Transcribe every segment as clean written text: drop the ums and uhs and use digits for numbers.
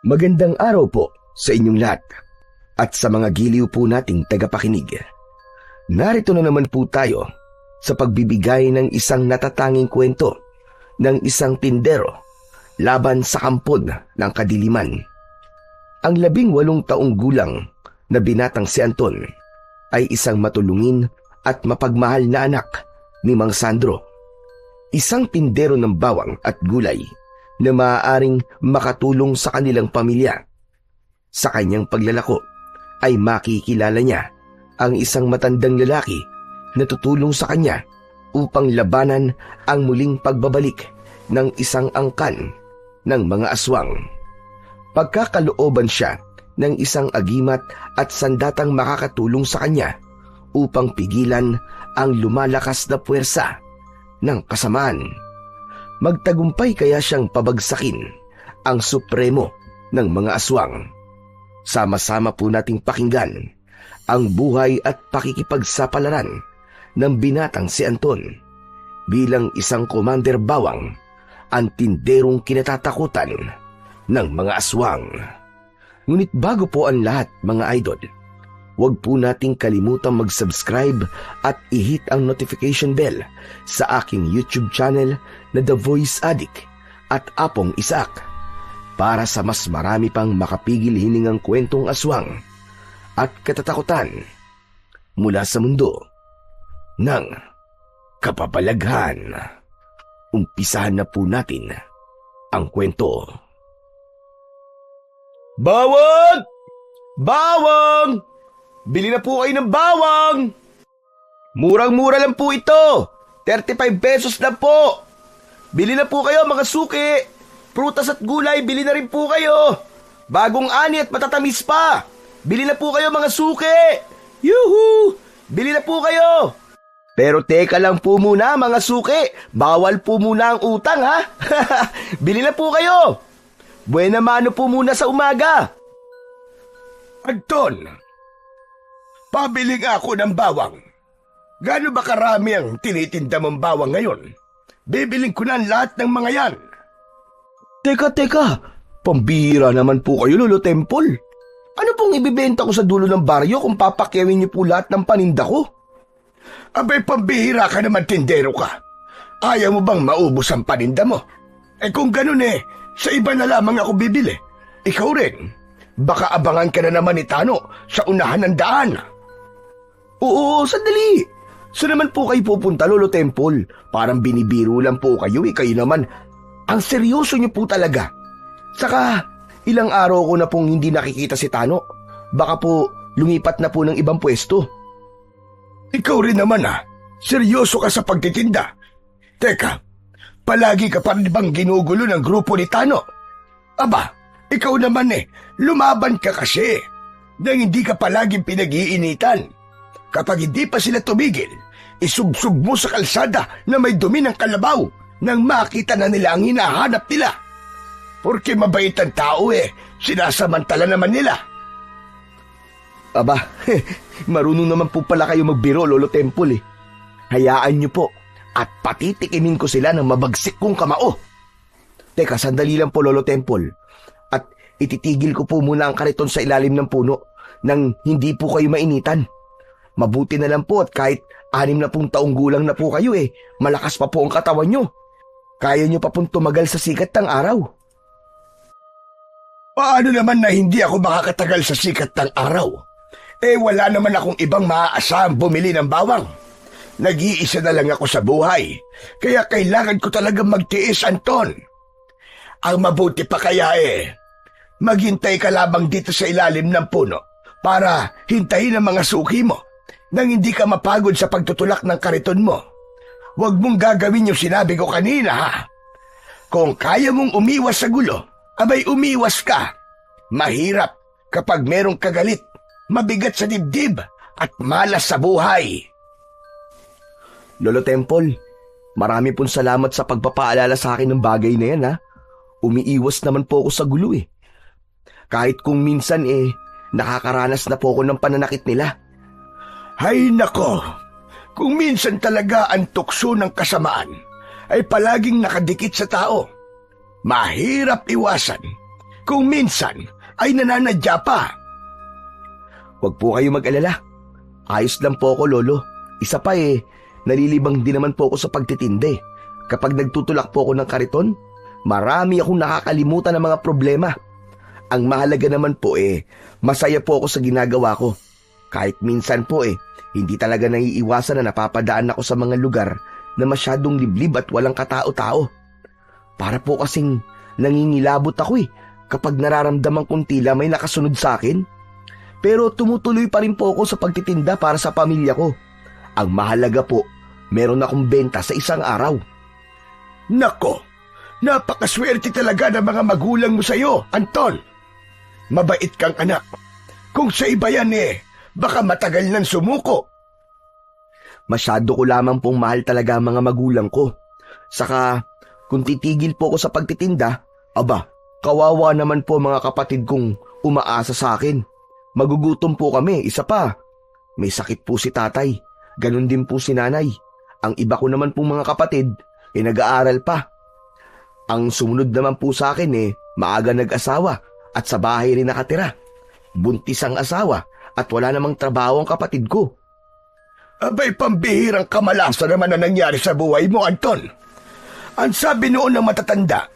Magandang araw po sa inyong lahat at sa mga giliw po nating tagapakinig. Narito na naman po tayo sa pagbibigay ng isang natatanging kwento ng isang tindero laban sa kampon ng kadiliman. Ang 18 taong gulang na binatang si Anton ay isang matulungin at mapagmahal na anak ni Mang Sandro, isang tindero ng bawang at gulay na maaaring makatulong sa kanilang pamilya. Sa kanyang paglalako ay makikilala niya ang isang matandang lalaki na tutulong sa kanya upang labanan ang muling pagbabalik ng isang angkan ng mga aswang. Pagkakalooban siya ng isang agimat at sandatang makakatulong sa kanya upang pigilan ang lumalakas na puwersa ng kasamaan. Magtagumpay kaya siyang pabagsakin ang supremo ng mga aswang. Sama-sama po nating pakinggan ang buhay at pakikipagsapalaran ng binatang si Anton bilang isang commander bawang, ang tinderong kinatatakutan ng mga aswang. Ngunit bago po ang lahat, mga idol, huwag po nating kalimutang mag-subscribe at i-hit ang notification bell sa aking YouTube channel na The Voice Addict at Apong Isaac para sa mas marami pang makapigil hiningang kwentong aswang at katatakutan mula sa mundo ng kapabalaghan. Umpisahan na po natin ang kwento. Bawang! Bawang! Bili na po kayo ng bawang! Murang-mura lang po ito! 35 pesos lang po! Bili na po kayo mga suki! Prutas at gulay, bili na rin po kayo! Bagong ani at matatamis pa! Bili na po kayo mga suki! Yuhu! Bili na po kayo! Pero teka lang po muna mga suki! Bawal po muna ang utang ha! Bili na po kayo! Buena mano po muna sa umaga! Anton, pabili nga ako ng bawang. Gaano ba karami ang tinitinda mong bawang ngayon? Bibiling ko na ang lahat ng mga yan. Teka, pambihira naman po kayo, Lolo Temple. Ano pong ibibenta ko sa dulo ng baryo kung papakyawin niyo po lahat ng paninda ko? Abay, pambihira ka naman, tindero ka. Ayaw mo bang maubos ang paninda mo? Kung ganun sa iba na lamang ako bibili. Ikaw rin. Baka abangan ka na naman ni Tano sa unahan ng daan. Oo, sandali. Saan naman po kayo pupunta, Lolo Temple? Parang binibiro lang po kayo Kayo naman, ang seryoso niyo po talaga. Saka, ilang araw ko na pong hindi nakikita si Tano. Baka po lumipat na po ng ibang pwesto. Ikaw rin naman seryoso ka sa pagtitinda. Teka, palagi ka pa rin bang ginugulo ng grupo ni Tano? Aba, ikaw naman lumaban ka kasi nang hindi ka palaging pinag-iinitan. Kapag hindi pa sila tumigil, isubsub mo sa kalsada na may dumi ng kalabaw nang makita na nila ang hinahanap nila. Porque mabait ang tao sinasamantala naman nila. Aba, marunong naman po pala kayo magbiro, Lolo Temple Hayaan niyo po at patitikimin ko sila ng mabagsik kong kamao. Teka, sandali lang po, Lolo Temple. At ititigil ko po muna ang kariton sa ilalim ng puno nang hindi po kayo mainitan. Mabuti na lang po at kahit 60 taong gulang na po kayo malakas pa po ang katawan nyo. Kaya nyo pa pong tumagal sa sikat ng araw. Paano naman na hindi ako makakatagal sa sikat ng araw? Wala naman akong ibang maaasahang bumili ng bawang. Nag-iisa na lang ako sa buhay, kaya kailangan ko talagang magtiis, Anton. Ang mabuti pa kaya maghintay ka lamang dito sa ilalim ng puno para hintayin ang mga suki mo nang hindi ka mapagod sa pagtutulak ng kariton mo. Huwag mong gagawin yung sinabi ko kanina Kung kaya mong umiwas sa gulo, abay umiwas ka. Mahirap kapag merong kagalit, mabigat sa dibdib at malas sa buhay. Lolo Temple, marami pong salamat sa pagpapaalala sa akin ng bagay na yan Umiiwas naman po ako sa gulo Kahit kung minsan nakakaranas na po ako ng pananakit nila. Hay nako, kung minsan talaga ang tukso ng kasamaan ay palaging nakadikit sa tao. Mahirap iwasan, kung minsan ay nananadya pa. Huwag po kayo mag-alala. Ayos lang po ako, Lolo. Isa pa nalilibang din naman po ako sa pagtitinde. Kapag nagtutulak po ako ng kariton, marami akong nakakalimutan ng mga problema. Ang mahalaga naman po masaya po ako sa ginagawa ko. Kahit minsan po hindi talaga naiiwasan na napapadaan ako sa mga lugar na masyadong liblib at walang katao-tao. Para po kasing nangingilabot ako kapag nararamdaman kong tila may nakasunod sa akin. Pero tumutuloy pa rin po ako sa pagtitinda para sa pamilya ko. Ang mahalaga po, meron akong benta sa isang araw. Nako, napakaswerte talaga ng mga magulang mo sa'yo, Anton. Mabait kang anak. Kung sa iba yan baka matagal nang sumuko. Masyado ko lamang pong mahal talaga ang mga magulang ko. Saka, kung titigil po ako sa pagtitinda, kawawa naman po mga kapatid kong umaasa sa akin. Magugutom po kami, isa pa. May sakit po si tatay, ganun din po si nanay. Ang iba ko naman po mga kapatid, nag-aaral pa. Ang sumunod naman po sa akin maaga nag-asawa at sa bahay rin nakatira. Buntis ang asawa at wala namang trabaho ang kapatid ko. Abay, pambihirang kamalasan naman na nangyari sa buhay mo, Anton. Ang sabi noon ng matatanda,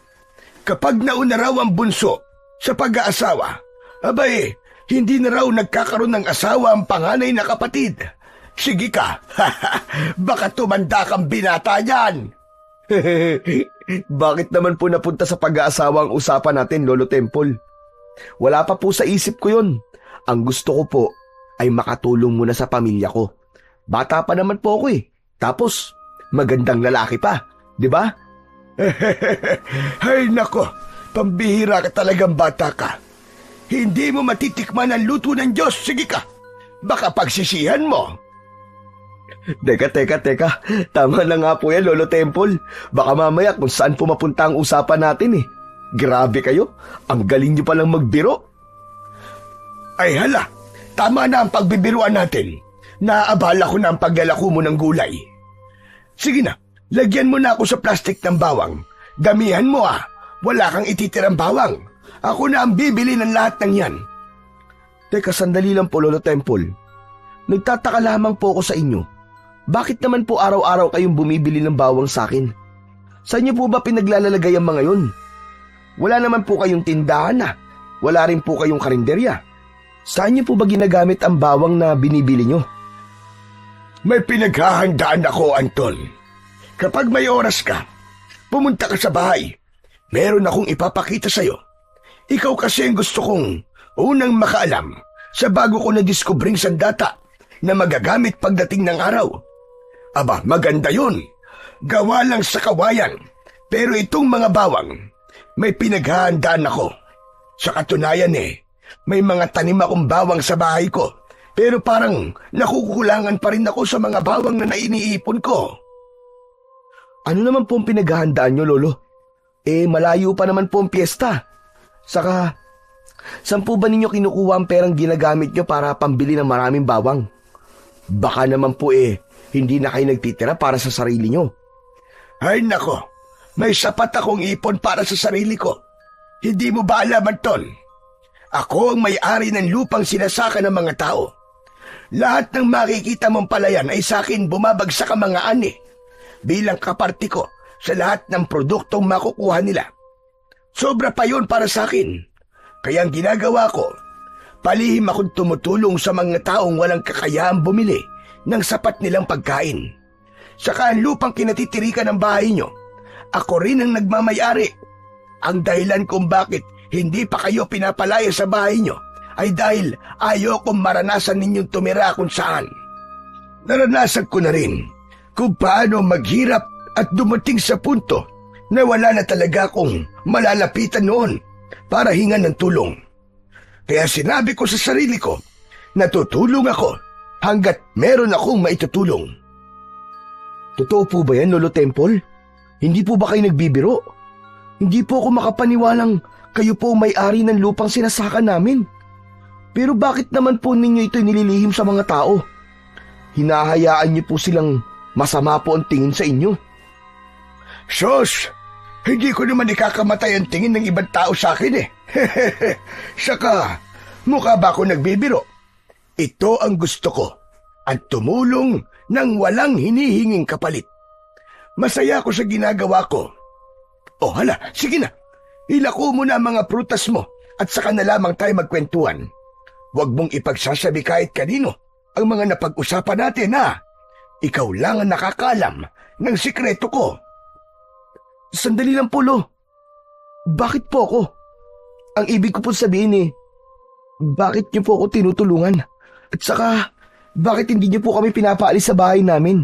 kapag nauna raw ang bunso sa pag-aasawa, hindi na raw nagkakaroon ng asawa ang panganay na kapatid. Sige ka, baka tumanda kang binata yan. Bakit naman po napunta sa pag-aasawa ang usapan natin, Lolo Temple? Wala pa po sa isip ko yun. Ang gusto ko po ay makatulong muna sa pamilya ko. Bata pa naman po ako Tapos, magandang lalaki pa, di ba? Ay nako, pambihira ka talagang bata ka. Hindi mo matitikman ang luto ng Diyos. Sige ka, baka pagsisihan mo. Teka. Tama na nga po yan, Lolo Temple. Baka mamaya kung saan po mapunta ang usapan natin Grabe kayo, ang galing niyo palang magbiro. Ay hala, tama na ang pagbibiruan natin. Naaabala ko na ang paglalako mo ng gulay. Sige na, lagyan mo na ako sa plastic ng bawang. Damihan mo wala kang ititirang bawang. Ako na ang bibili ng lahat ng yan. Teka, sandali lang po, Lolo Temple. Nagtataka lamang po ako sa inyo. Bakit naman po araw-araw kayong bumibili ng bawang sa akin? Saan niyo po ba pinaglalalagay ang mga yun? Wala naman po kayong tindahan Wala rin po kayong karinderya. Saan niyo po ba ginagamit ang bawang na binibili niyo? May pinaghahandaan ako, Anton. Kapag may oras ka, pumunta ka sa bahay. Meron akong ipapakita sa'yo. Ikaw kasi ang gusto kong unang makaalam sa bago ko na-discovering sandata na magagamit pagdating ng araw. Maganda yun. Gawa lang sa kawayan. Pero itong mga bawang, may pinaghahandaan ako. Sa katunayan may mga tanim akong bawang sa bahay ko. Pero parang nakukulangan pa rin ako sa mga bawang na nainiipon ko. Ano naman po ang pinaghahandaan nyo, Lolo? Malayo pa naman po ang piyesta. Saka, saan po ba ninyo kinukuha ang perang ginagamit nyo para pambili ng maraming bawang? Baka naman po hindi na kayo nagtitira para sa sarili nyo. Ay nako, may sapat akong ipon para sa sarili ko. Hindi mo ba alam, Anton? Ako ang may-ari ng lupang sinasaka ng mga tao. Lahat ng makikita mong palayan ay sa akin bumabagsak ang mga ani. Bilang kaparti ko sa lahat ng produktong makukuha nila. Sobra pa yun para sa akin. Kaya ang ginagawa ko, palihim akong tumutulong sa mga taong walang kakayahang bumili ng sapat nilang pagkain. Saka ang lupang kinatitirikan ng bahay nyo, ako rin ang nagmamayari. Ang dahilan kung bakit hindi pa kayo pinapalaya sa bahay nyo ay dahil ayokong maranasan ninyong tumira kung saan. Naranasan ko na rin kung paano maghirap at dumating sa punto na wala na talaga akong malalapitan noon para hingan ng tulong. Kaya sinabi ko sa sarili ko na tutulong ako hanggat meron akong maitutulong. Totoo po ba yan, Lolo Temple? Hindi po ba kayo nagbibiro? Hindi po ako makapaniwalang kayo po may-ari ng lupang sinasaka namin. Pero bakit naman po ninyo ito nililihim sa mga tao? Hinahayaan niyo po silang masama po ang tingin sa inyo. Sos, Hindi ko naman ikakamatay ang tingin ng ibang tao sa akin eh. Saka, mukha ba ako nagbibiro? Ito ang gusto ko at tumulong ng walang hinihinging kapalit. Masaya ako sa ginagawa ko. O hala, sige na. Ilako mo na ang mga prutas mo at saka na lamang tayo magkwentuhan. Huwag mong ipagsasabi kahit kanino ang mga napag-usapan natin ha. Ikaw lang ang nakakalam ng sikreto ko. Sandali lang po, Lo. Bakit po ako? Ang ibig ko po sabihin bakit niyo po ako tinutulungan? At saka, bakit hindi niyo po kami pinapaalis sa bahay namin?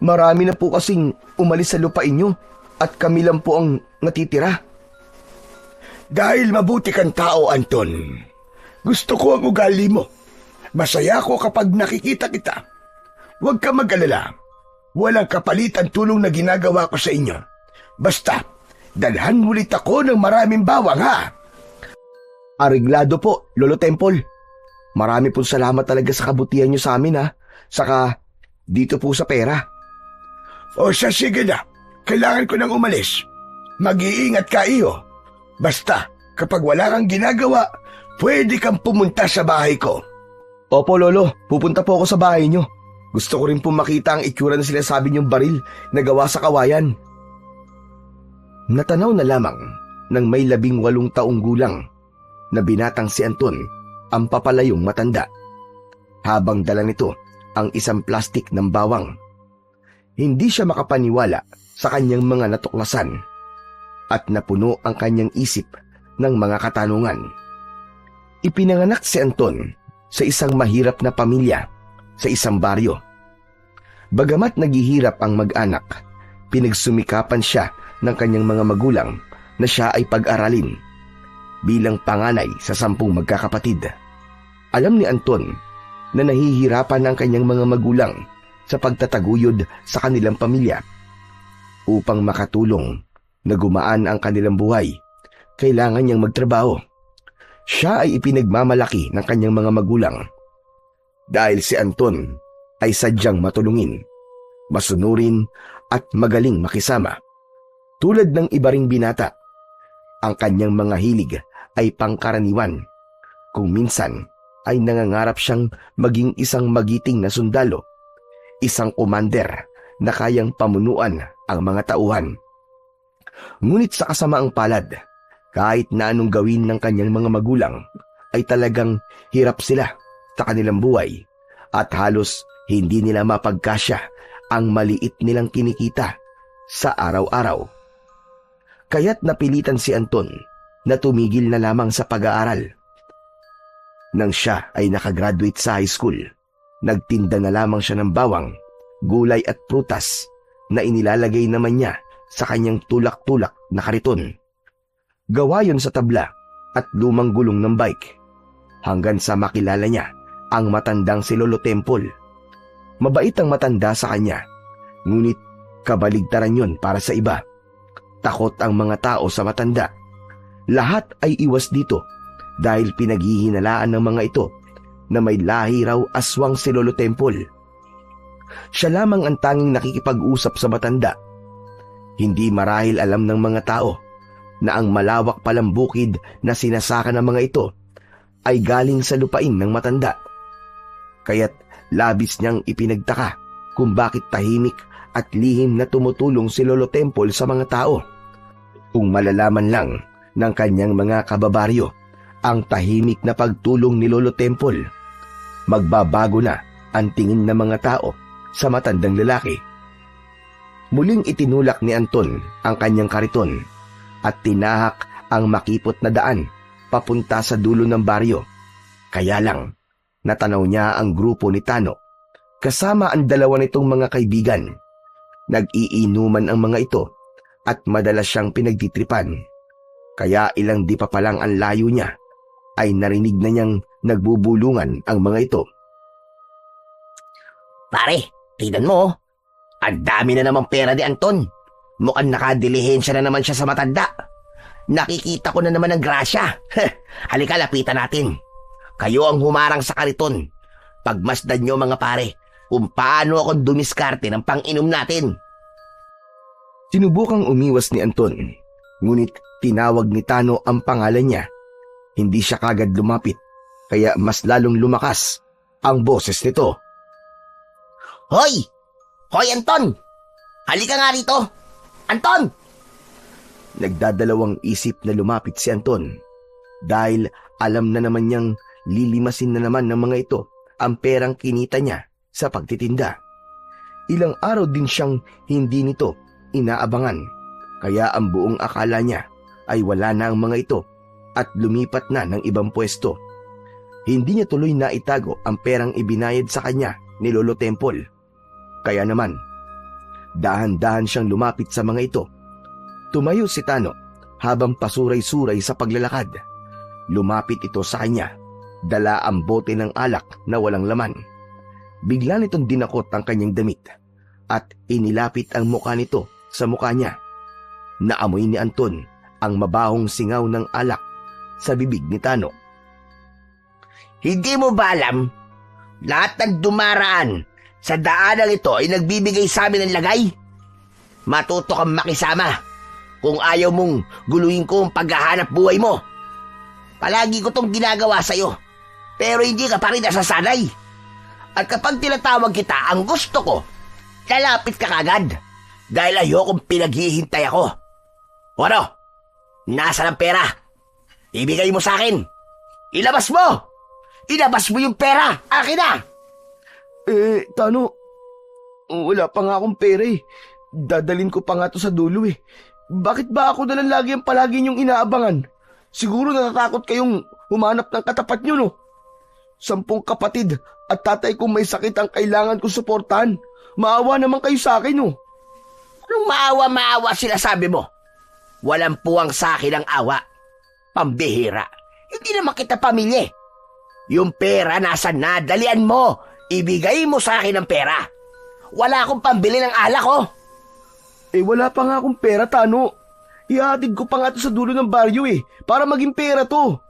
Marami na po kasing umalis sa lupain niyo at kami lang po ang natitira. Dahil mabuti kang tao, Anton. Gusto ko ang ugali mo. Masaya ako kapag nakikita kita. Huwag ka mag-alala. Walang kapalit ang tulong na ginagawa ko sa inyo. Basta, dalhan ulit ako ng maraming bawang, ha? Areglado po, Lolo Temple. Marami pong salamat talaga sa kabutihan niyo sa amin, ha? Saka, dito po sa pera. O siya, sige na. Kailangan ko nang umalis. Mag-iingat ka, iyo. Basta, kapag wala kang ginagawa, pwede kang pumunta sa bahay ko. Opo, Lolo. Pupunta po ako sa bahay niyo. Gusto ko rin po makita ang itsura na sinasabi niyong baril na gawa sa kawayan. Natanaw na lamang ng may 18 taong gulang na binatang si Anton ang papalayong matanda. Habang dala nito ang isang plastik ng bawang. Hindi siya makapaniwala sa kanyang mga natuklasan at napuno ang kanyang isip ng mga katanungan. Ipinanganak si Anton sa isang mahirap na pamilya sa isang baryo. Bagamat naghihirap ang mag-anak, pinagsumikapan siya ng kanyang mga magulang na siya ay pag-aralin bilang panganay sa 10 magkakapatid. Alam ni Anton na nahihirapan ang kanyang mga magulang sa pagtataguyod sa kanilang pamilya. Upang makatulong na gumaan ang kanilang buhay, kailangan niyang magtrabaho. Siya ay ipinagmamalaki ng kanyang mga magulang. Dahil si Anton ay sadyang matulungin, masunurin at magaling makisama. Tulad ng iba ring binata, ang kanyang mga hilig ay pangkaraniwan. Kung minsan ay nangangarap siyang maging isang magiting na sundalo, isang commander na kayang pamunuan ang mga tauhan. Ngunit sa kasamaang palad, kahit na anong gawin ng kanyang mga magulang, ay talagang hirap sila sa kanilang buhay at halos hindi nila mapagkasya ang maliit nilang kinikita sa araw-araw. Kaya't napilitan si Anton na tumigil na lamang sa pag-aaral. Nang siya ay nakagraduate sa high school, nagtinda na lamang siya ng bawang, gulay at prutas na inilalagay naman niya sa kanyang tulak-tulak na kariton. Gawa yon sa tabla at lumang gulong ng bike, hanggang sa makilala niya ang matandang si Lolo Temple. Mabait ang matanda sa kanya, ngunit kabaligtaran yon para sa iba. Takot ang mga tao sa matanda. Lahat ay iwas dito dahil pinaghihinalaan ng mga ito na may lahi raw aswang si Lolo Temple. Siya lamang ang tanging nakikipag-usap sa matanda. Hindi marahil alam ng mga tao na ang malawak palang bukid na sinasaka ng mga ito ay galing sa lupain ng matanda. Kaya't labis niyang ipinagtaka kung bakit tahimik at lihim na tumutulong si Lolo Temple sa mga tao. Kung malalaman lang ng kanyang mga kababaryo ang tahimik na pagtulong ni Lolo Temple, magbabago na ang tingin ng mga tao sa matandang lalaki. Muling itinulak ni Anton ang kanyang kariton at tinahak ang makipot na daan papunta sa dulo ng baryo. Kaya lang, natanaw niya ang grupo ni Tano kasama ang dalawa nitong mga kaibigan. Nag-iinuman ang mga ito at madalas siyang pinagtitripan. Kaya ilang di pa palang ang layo niya ay narinig na niyang nagbubulungan ang mga ito. Pare, tignan mo. Ang dami na namang pera ni Anton. Mukhang nakadilihensya na naman siya sa matanda. Nakikita ko na naman ang grasya. Halika, lapitan natin. Kayo ang humarang sa kariton. Pagmasdan nyo mga pare kung paano ako dumiskarte ng pang-inom natin. Sinubukang umiwas ni Anton, ngunit tinawag ni Tano ang pangalan niya. Hindi siya kagad lumapit, kaya mas lalong lumakas ang boses nito. Hoy! Hoy, Anton! Halika nga rito! Anton! Nagdadalawang isip na lumapit si Anton dahil alam na naman niyang lilimasin na naman ng mga ito ang perang kinita niya sa pagtitinda. Ilang araw din siyang hindi nito inaabangan, kaya ang buong akala niya ay wala na ang mga ito at lumipat na ng ibang pwesto. Hindi niya tuloy na itago ang perang ibinayad sa kanya ni Lolo Temple. Kaya naman, dahan-dahan siyang lumapit sa mga ito. Tumayo si Tano habang pasuray-suray sa paglalakad. Lumapit ito sa kanya, dala ang bote ng alak na walang laman. Bigla nitong dinakot ang kanyang damit at inilapit ang mukha nito sa mukha niya. Naamoy ni Anton ang mabahong singaw ng alak sa bibig ni Tano. Hindi mo ba alam? Lahat ng dumaraan sa daanang ito ay nagbibigay sa amin ng lagay. Matuto kang makisama kung ayaw mong guluhin ko ang paghahanap buhay mo. Palagi ko tong ginagawa sa'yo, pero hindi ka pa rin nasasanay. At kapag tinatawag kita, ang gusto ko, lalapit ka kagad dahil ayokong pinaghihintay ako. O ano? Nasaan ang pera? Ibigay mo sa akin. Ilabas mo! Ilabas mo yung pera! Akin na! Tano, wala pa nga akong pera eh. Dadalin ko pa nga to sa dulo eh. Bakit ba ako na lang lagi ang palagi niyong inaabangan? Siguro natatakot kayong humanap ng katapat niyo, no? 10 kapatid at tatay kong may sakit ang kailangan ko suportahan. Maawa naman kayo sa akin, no? Anong maawa sila sabi mo? Walang puwang sa akin ang awa. Pambihira. Hindi naman kita pamilya. Yung pera nasan na, dalian mo. Ibigay mo sa akin ang pera. Wala akong pambili ng alak ko. Wala pa nga akong pera, Tano. Ihatid ko pa nga to sa dulo ng baryo para maging pera to.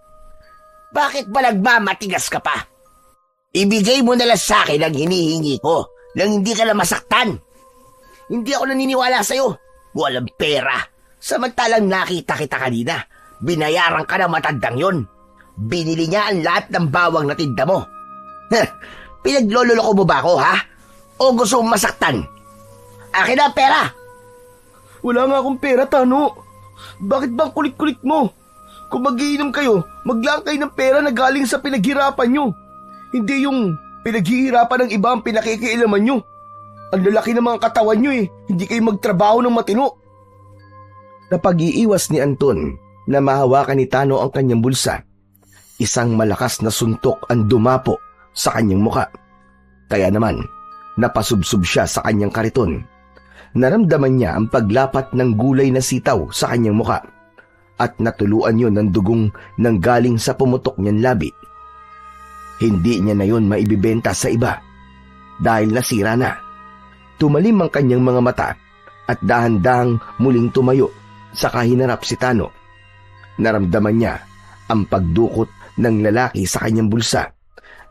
Bakit ba nagmamatigas ka pa? Ibigay mo na lang sa akin ang hinihingi ko nang hindi ka na masaktan. Hindi ako naniniwala sa'yo. Walang pera. Samantalang nakita kita kanina. Binayaran ka ng matandang yon. Binili niya ang lahat ng bawang na tinda mo. Pinaglololoko mo ba ako, ha? O gusto mong masaktan? Akin na ang pera! Wala nga akong pera, Tano. Bakit bang kulit-kulit mo? Kung magiinom kayo, maglaan kayo ng pera na galing sa pinaghirapan nyo. Hindi yung pinaghihirapan ng iba ang pinakikialaman nyo. Ang lalaki ng mga katawan nyo hindi kayo magtrabaho ng matino. Napag-iiwas ni Anton na mahawakan ni Tano ang kanyang bulsa. Isang malakas na suntok ang dumapo sa kanyang muka. Kaya naman, napasubsob siya sa kanyang kariton. Naramdaman niya ang paglapat ng gulay na sitaw sa kanyang muka at natuluan yon ng dugong nang galing sa pumutok niyang labi. Hindi niya na yon maibibenta sa iba dahil nasira na. Tumalim ang kanyang mga mata at dahan-dahang muling tumayo sa kahinarap si Tano. Naramdaman niya ang pagdukot ng lalaki sa kanyang bulsa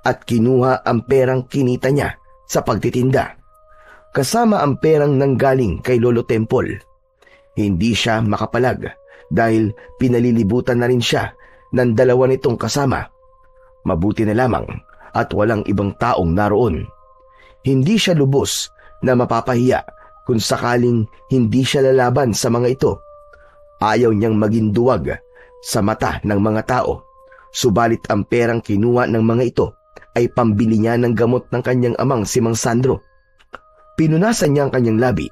at kinuha ang perang kinita niya sa pagtitinda, kasama ang perang nanggaling kay Lolo Temple. Hindi siya makapalag dahil pinalilibutan na rin siya ng dalawa nitong kasama. Mabuti na lamang at walang ibang taong naroon. Hindi siya lubos na mapapahiya kung sakaling hindi siya lalaban sa mga ito. Ayaw niyang maging duwag sa mata ng mga tao, subalit ang perang kinuha ng mga ito ay pambili niya ng gamot ng kanyang amang si Mang Sandro. Pinunasan niya ang kanyang labi,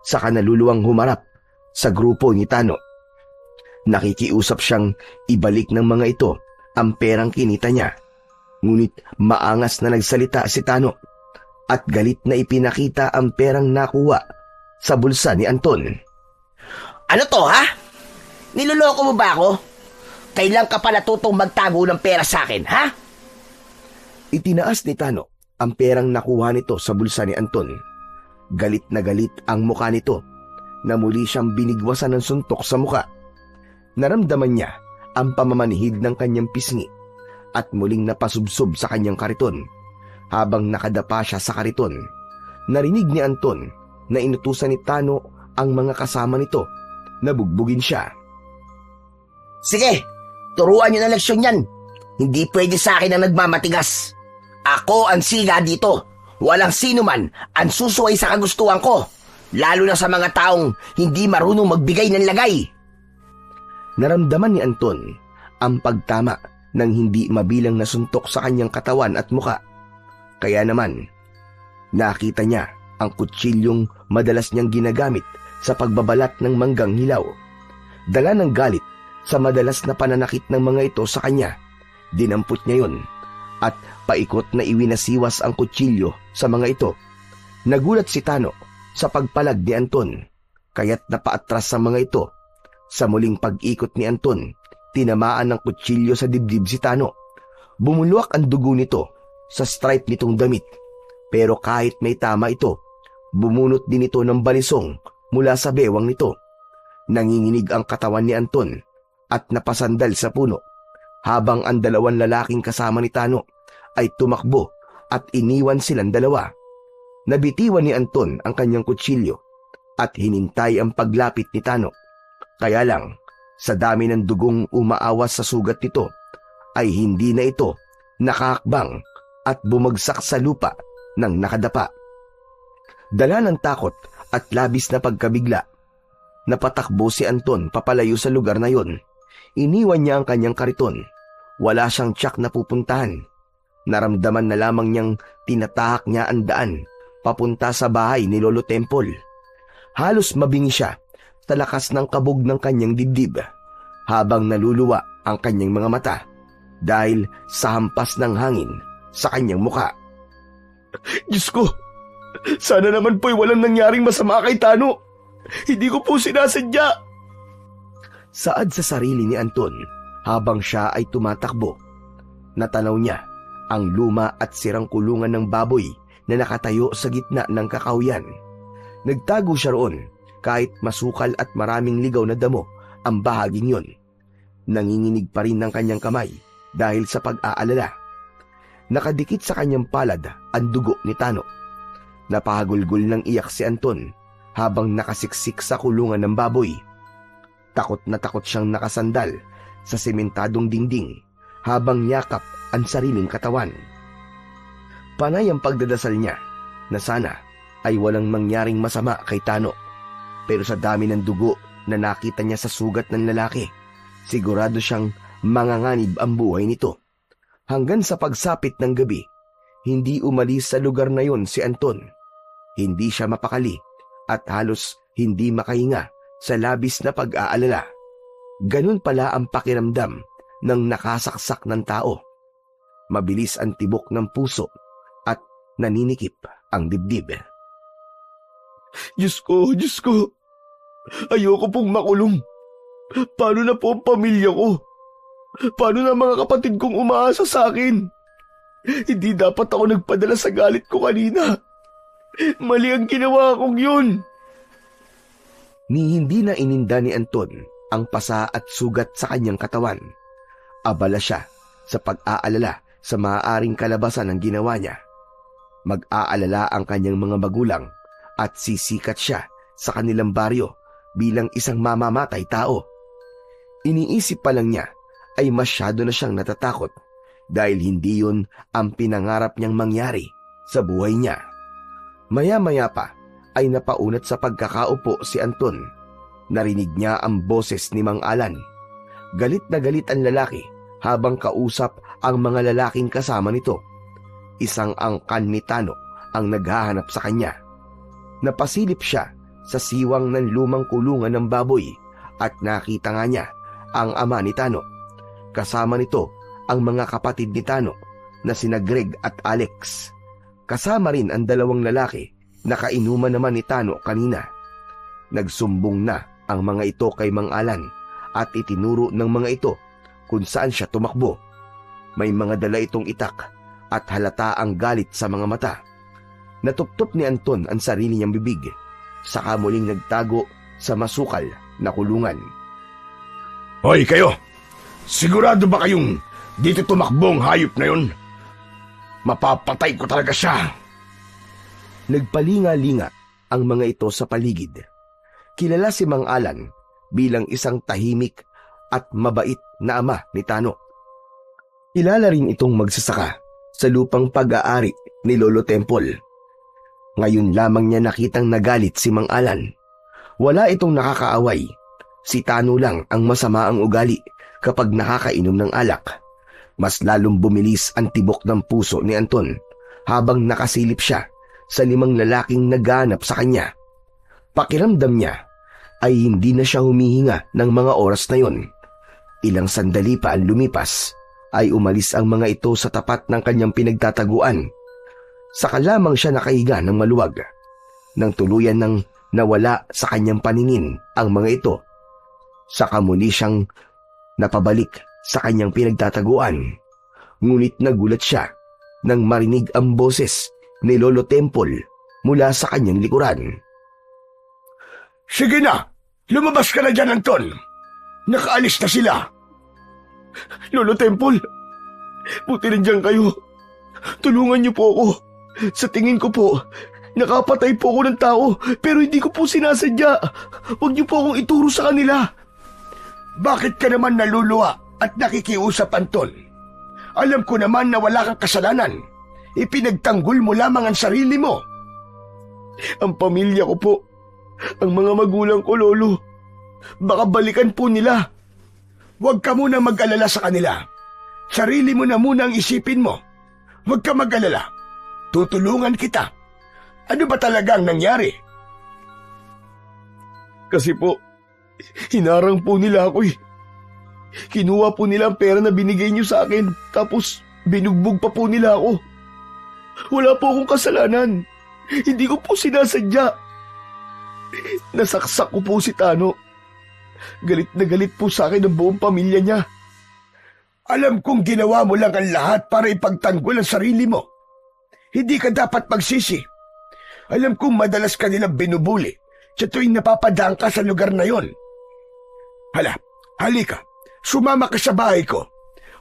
saka naluluwang humarap sa grupo ni Tano. Nakikiusap siyang ibalik ng mga ito ang perang kinita niya, ngunit maangas na nagsalita si Tano at galit na ipinakita ang perang nakuha sa bulsa ni Anton. Ano to, ha? Niloloko mo ba ako? Kailan ka pa natutong magtago ng pera sa akin, ha? Itinaas ni Tano ang perang nakuha nito sa bulsa ni Anton. Galit na galit ang mukha nito na muli siyang binigwasan ng suntok sa mukha. Naramdaman niya ang pamamanhid ng kanyang pisngi at muling napasubsob sa kanyang kariton. Habang nakadapa siya sa kariton, narinig ni Anton na inutusan ni Tano ang mga kasama nito na bugbugin siya. Sige, turuan niyo ng leksyon yan. Hindi pwede sa akin ang nagmamatigas. Ako ang siga dito. Walang sino man ang susuway sa kagustuhan ko. Lalo na sa mga taong hindi marunong magbigay ng lagay. Naramdaman ni Anton ang pagtama ng hindi mabilang na suntok sa kanyang katawan at muka. Kaya naman, nakita niya ang kutsilyong madalas niyang ginagamit sa pagbabalat ng manggang hilaw. Dala ng galit sa madalas na pananakit ng mga ito sa kanya, dinampot niya yun at paikot na iwinasiwas ang kutsilyo sa mga ito. Nagulat si Tano sa pagpalag ni Anton, kaya't napaatras sa mga ito. Sa muling pag-ikot ni Anton, tinamaan ng kutsilyo sa dibdib si Tano. Bumulwak ang dugo nito sa stripe nitong damit, pero kahit may tama ito, bumunot din ito ng balisong mula sa bewang nito. Nanginginig ang katawan ni Anton at napasandal sa puno, habang ang dalawang lalaking kasama ni Tano ay tumakbo at iniwan silang dalawa. Nabitiwan ni Anton ang kanyang kutsilyo at hinintay ang paglapit ni Tano. Kaya lang, sa dami ng dugong umaawas sa sugat nito, ay hindi na ito nakakbang at bumagsak sa lupa ng nakadapa. Dala ng takot at labis na pagkabigla, napatakbo si Anton papalayo sa lugar na yon. Iniwan niya ang kanyang kariton. Wala siyang tiyak na pupuntahan. Naramdaman na lamang niyang tinatahak niya ang daan papunta sa bahay ni Lolo Temple. Halos mabingi siya sa lakas ng kabog ng kanyang dibdib habang naluluwa ang kanyang mga mata dahil sa hampas ng hangin sa kanyang muka. Diyos ko, sana naman po'y walang nangyaring masama kay Tano. Hindi ko po sinasadya. Saad sa sarili ni Anton habang siya ay tumatakbo. Natanaw niya ang luma at sirang kulungan ng baboy na nakatayo sa gitna ng kakawyan. Nagtago siya roon kahit masukal at maraming ligaw na damo ang bahaging yon. Nanginginig pa rin ng kanyang kamay dahil sa pag-aalala. Nakadikit sa kanyang palad ang dugo ni Tano. Napahagulgol ng iyak si Anton habang nakasiksik sa kulungan ng baboy. Takot na takot siyang nakasandal sa sementadong dingding habang yakap ang sariling katawan. Panay ang pagdadasal niya na sana ay walang mangyaring masama kay Tano. Pero sa dami ng dugo na nakita niya sa sugat ng lalaki, sigurado siyang manganganib ang buhay nito. Hanggang sa pagsapit ng gabi, hindi umalis sa lugar na yon si Anton. Hindi siya mapakali at halos hindi makahinga sa labis na pag-aalala. Ganun pala ang pakiramdam ng nakasaksak ng tao. Mabilis ang tibok ng puso at naninikip ang dibdib. Diyos ko. Ayoko pong makulong. Paano na po ang pamilya ko? Paano na mga kapatid kong umaasa sa akin? Hindi dapat ako nagpadala sa galit ko kanina. Mali ang ginawa kong yun. Ni hindi na ininda ni Anton ang pasa at sugat sa kanyang katawan. Abala siya sa pag-aalala sa maaaring kalabasan ng ginawa niya. Mag-aalala ang kanyang mga magulang at sisikat siya sa kanilang baryo bilang isang mamamatay tao. Iniisip pa lang niya ay masyado na siyang natatakot dahil hindi yun ang pinangarap niyang mangyari sa buhay niya. Maya-maya pa ay napaunat sa pagkakaupo si Anton. Narinig niya ang boses ni Mang Alan. Galit na galit ang lalaki habang kausap ang mga lalaking kasama nito. Isang angkan ni Tano ang naghahanap sa kanya. Napasilip siya sa siwang ng lumang kulungan ng baboy at nakita nga niya ang ama ni Tano. Kasama nito ang mga kapatid ni Tano na sina Greg at Alex. Kasama rin ang dalawang lalaki na kainuman naman ni Tano kanina. Nagsumbong na ang mga ito kay Mang Alan at itinuro ng mga ito kung saan siya tumakbo. May mga dala itong itak at halata ang galit sa mga mata. Natuptop ni Anton ang sarili niyang bibig, saka muling nagtago sa masukal na kulungan. Hoy kayo! Sigurado ba kayong dito tumakbo ang hayop na yun? Mapapatay ko talaga siya. Nagpalinga-linga ang mga ito sa paligid. kilala si Mang Alan bilang isang tahimik at mabait na ama ni Tano. Kilala rin itong magsasaka sa lupang pag-aari ni Lolo Temple. Ngayon lamang niya nakitang nagalit si Mang Alan. Wala itong nakakaaway. Si Tano lang ang masama ang ugali kapag nakakainom ng alak. Mas lalong bumilis ang tibok ng puso ni Anton habang nakasilip siya sa 5 lalaking naghanap sa kanya. Pakiramdam niya ay hindi na siya humihinga ng mga oras na yon. Ilang sandali pa ang lumipas ay umalis ang mga ito sa tapat ng kanyang pinagtataguan. Saka lamang siya nakahiga ng maluwag. Nang tuluyan ng nawala sa kanyang paningin ang mga ito, saka muli siyang napabalik sa kanyang pinagtataguan. Ngunit nagulat siya nang marinig ang boses ni Lolo Temple mula sa kanyang likuran. Sige na! Lumabas ka na dyan, Anton! Nakaalis na sila! Lolo Temple, buti nandiyan kayo. Tulungan niyo po ako. Sa tingin ko po, nakapatay po ako ng tao pero hindi ko po sinasadya. Huwag niyo po akong ituro sa kanila. Bakit ka naman naluluwa at nakikiusap, Anton? Alam ko naman na wala kang kasalanan. Ipinagtanggol mo lamang ang sarili mo. Ang pamilya ko po, ang mga magulang ko, Lolo, baka balikan po nila. Huwag ka muna mag-alala sa kanila. Sarili mo na muna ang isipin mo. Huwag ka mag-alala. Tutulungan kita. Ano ba talagang nangyari? Kasi po, hinarang po nila ako eh. Kinuha po nila ang pera na binigay niyo sa akin, tapos binugbog pa po nila ako. Wala po akong kasalanan. Hindi ko po sinasadya. Nasaksak ko po si Tano. Galit na galit po sa akin ang buong pamilya niya. Alam kong ginawa mo lang ang lahat para ipagtanggol ang sarili mo. Hindi ka dapat magsisi. Alam kong madalas ka nilang binubuli sa tuwing napapadaan ka sa lugar na yon. Halika, sumama ka sa bahay ko.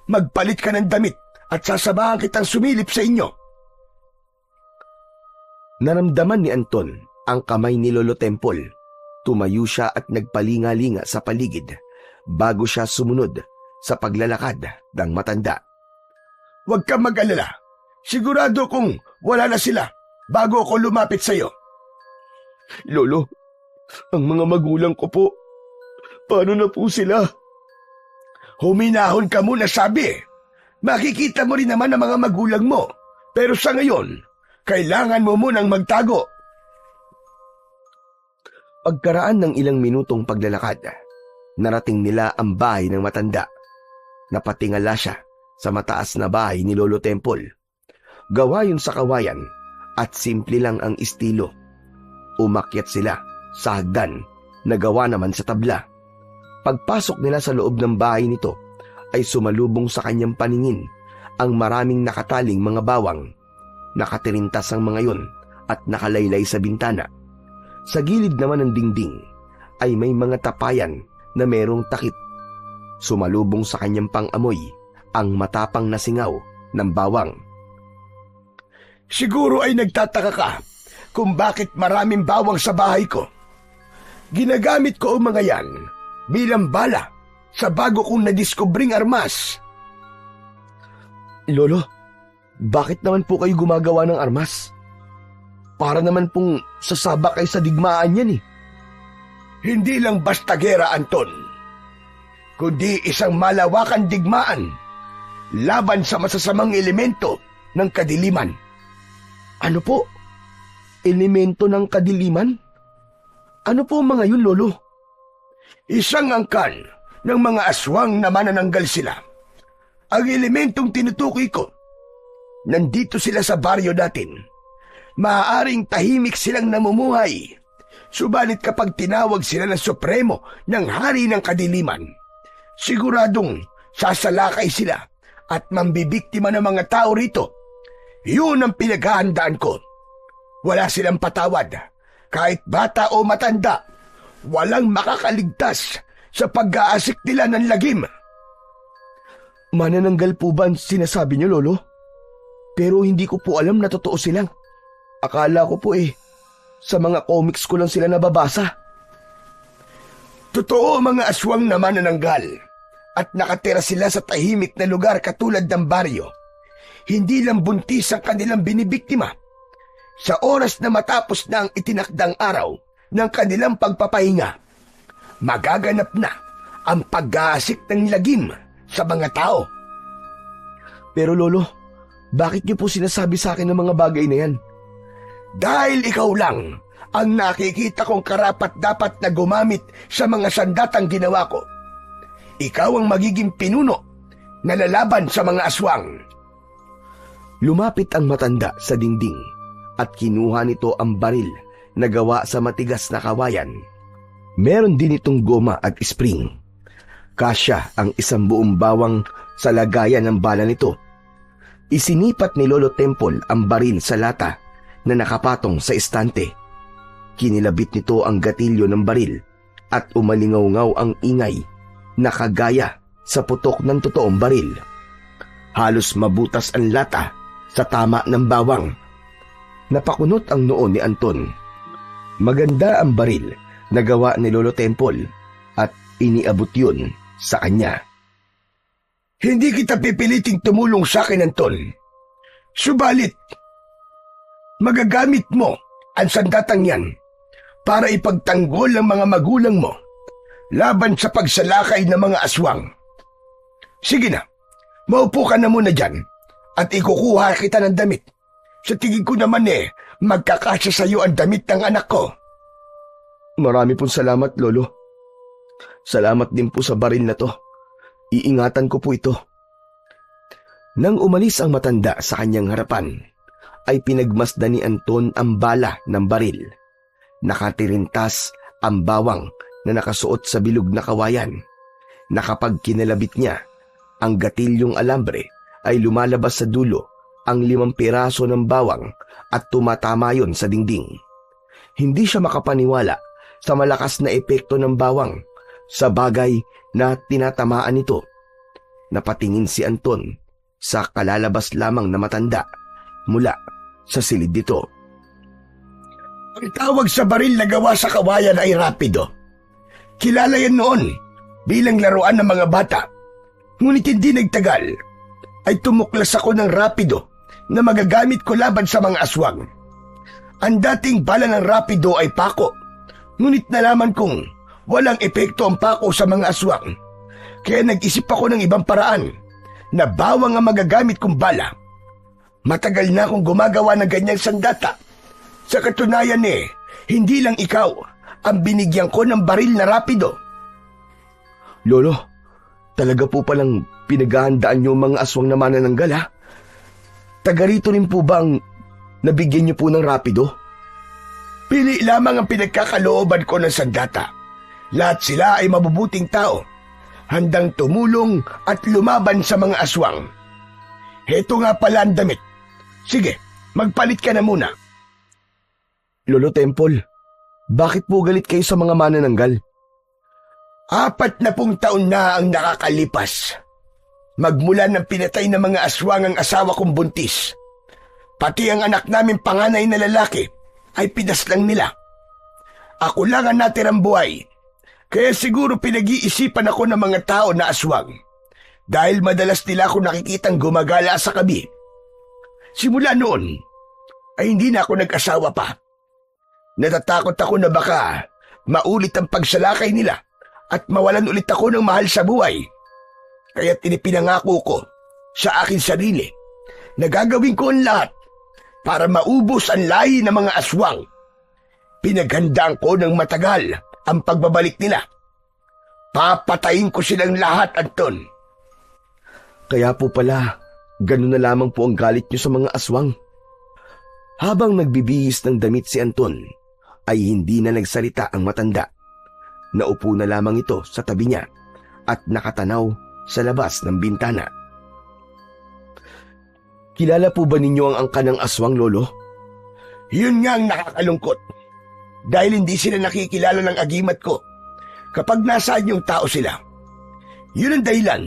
Magpalit ka ng damit at sasamahan kitang sumilip sa inyo. Naramdaman ni Anton ang kamay ni Lolo Temple. Tumayo siya at nagpalinga-linga sa paligid bago siya sumunod sa paglalakad ng matanda. Huwag kang mag-alala. Sigurado kong wala na sila bago ako lumapit sa iyo. Lolo, ang mga magulang ko po, paano na po sila? Huminahon ka muna, sabi. Makikita mo rin naman ang mga magulang mo. Pero sa ngayon, kailangan mo munang magtago. Pagkaraan ng ilang minutong paglalakad, narating nila ang bahay ng matanda. Napatingala siya sa mataas na bahay ni Lolo Temple. Gawa yun sa kawayan at simple lang ang estilo. Umakyat sila sa hagdan na gawa naman sa tabla. Pagpasok nila sa loob ng bahay nito ay sumalubong sa kanyang paningin ang maraming nakataling mga bawang. Nakatirintas ang mga yun at nakalaylay sa bintana. Sa gilid naman ng dingding ay may mga tapayan na merong takip. Sumalubong sa kanyang pang-amoy ang matapang na singaw ng bawang. Siguro ay nagtataka ka kung bakit maraming bawang sa bahay ko. Ginagamit ko ang mga yan bilang bala sa bago kong nadiskubring armas. Lolo, bakit naman po kayo gumagawa ng armas? Para naman pong sasabak kayo sa digmaan yan eh. Hindi lang basta gera, Anton, kundi isang malawakan digmaan laban sa masasamang elemento ng kadiliman. Ano po? Elemento ng kadiliman? Ano po mga yun, Lolo? Isang angkan ng mga aswang na manananggal sila. Ang elementong tinutukoy ko, nandito sila sa baryo natin. Maaaring tahimik silang namumuhay. Subalit kapag tinawag sila ng Supremo ng Hari ng Kadiliman, siguradong sasalakay sila at mambibiktima ng mga tao rito. Yun ang pinaghahandaan ko. Wala silang patawad. Kahit bata o matanda, walang makakaligtas sa pag-aasik nila ng lagim. Manananggal po ba ang sinasabi niyo, Lolo? Pero hindi ko po alam na totoo silang. Akala ko po sa mga comics ko lang sila nababasa. Totoo mga aswang na manananggal at nakatira sila sa tahimik na lugar katulad ng baryo. Hindi lang buntis ang kanilang binibiktima. Sa oras na matapos na ang itinakdang araw ng kanilang pagpapahinga, magaganap na ang pag-aasik ng lagim sa mga tao. Pero Lolo, bakit niyo po sinasabi sa akin ng mga bagay na yan? Dahil ikaw lang ang nakikita kong karapat-dapat na gumamit sa mga sandatang ginawa ko. Ikaw ang magiging pinuno na lalaban sa mga aswang. Lumapit ang matanda sa dingding at kinuha nito ang baril na gawa sa matigas na kawayan. Meron din itong goma at spring. Kasya ang isang buong bawang sa lagayan ng bala nito. Isinipat ni Lolo Temple ang baril sa lata na nakapatong sa estante. Kinilabit nito ang gatilyo ng baril at umalingaw-ngaw ang ingay na kagaya sa putok ng totoong baril. Halos mabutas ang lata sa tama ng bawang. Napakunot ang noo ni Anton. Maganda ang baril na gawa ni Lolo Temple at iniabot yun sa kanya. Hindi kita pipiliting tumulong sa akin, Anton. Subalit, magagamit mo ang sandatang yan para ipagtanggol ang mga magulang mo laban sa pagsalakay ng mga aswang. Sige na, maupo ka na muna dyan at ikukuha kita ng damit. Sa tingin ko naman magkakasya sa iyo ang damit ng anak ko. Marami pong salamat, Lolo. Salamat din po sa baril na to. Iingatan ko po ito. Nang umalis ang matanda sa kanyang harapan, ay pinagmasdan ni Anton ang bala ng baril. Nakatirintas ang bawang na nakasuot sa bilog na kawayan, na kapag kinalabit niya, ang gatilyong alambre ay lumalabas sa dulo ang 5 piraso ng bawang at tumatama yon sa dingding. Hindi siya makapaniwala sa malakas na epekto ng bawang sa bagay na tinatamaan nito. Napatingin si Anton sa kalalabas lamang na matanda mula sa silid nito. Ang tawag sa baril na gawa sa kawayan ay rapido. Kilala yan noon bilang laruan ng mga bata. Ngunit hindi nagtagal ay tumuklas ako ng rapido na magagamit ko laban sa mga aswang. Ang dating bala ng rapido ay pako. Ngunit nalaman kong walang epekto ang pako sa mga aswang. Kaya nag-isip ako ng ibang paraan na bawang ang magagamit kong bala. Matagal na akong gumagawa ng ganyang sandata. Sa katunayan hindi lang ikaw ang binigyan ko ng baril na rapido. Lolo, talaga po palang pinaghahandaan niyo mga aswang na manananggal, ha? Taga rito rin po ba ang nabigyan niyo po ng rapido? Pili lamang ang pinagkakalooban ko ng sandata. Lahat sila ay mabubuting tao, handang tumulong at lumaban sa mga aswang. Heto nga pala ang damit. Sige, magpalit ka na muna. Lolo Temple, bakit po galit kayo sa mga manananggal? 40 taon na ang nakakalipas. Magmula ng pinatay ng mga aswang ang asawa kong buntis. Pati ang anak namin panganay na lalaki ay pinaslang nila. Ako lang ang natirang buhay. Kaya siguro pinag-iisipan ako ng mga tao na aswang. Dahil madalas nila ako nakikitang gumagala sa kabi. Simula noon, ay hindi na ako nag-asawa pa. Natatakot ako na baka maulit ang pagsalakay nila at mawalan ulit ako ng mahal sa buhay. Kaya tinipinangako ko sa akin sarili na gagawin ko ang lahat para maubos ang lahi ng mga aswang. Pinaghandaan ko ng matagal ang pagbabalik nila. Papatayin ko silang lahat, Anton. Kaya po pala, ganun na lamang po ang galit niyo sa mga aswang. Habang nagbibihis ng damit si Anton, ay hindi na nagsalita ang matanda. Naupo na lamang ito sa tabi niya at nakatanaw sa labas ng bintana. Kilala po ba ninyo ang angka ng aswang, Lolo? Yun nga ang nakakalungkot. Dahil hindi sila nakikilala ng agimat ko kapag nasaan yung tao sila. Yun ang dahilan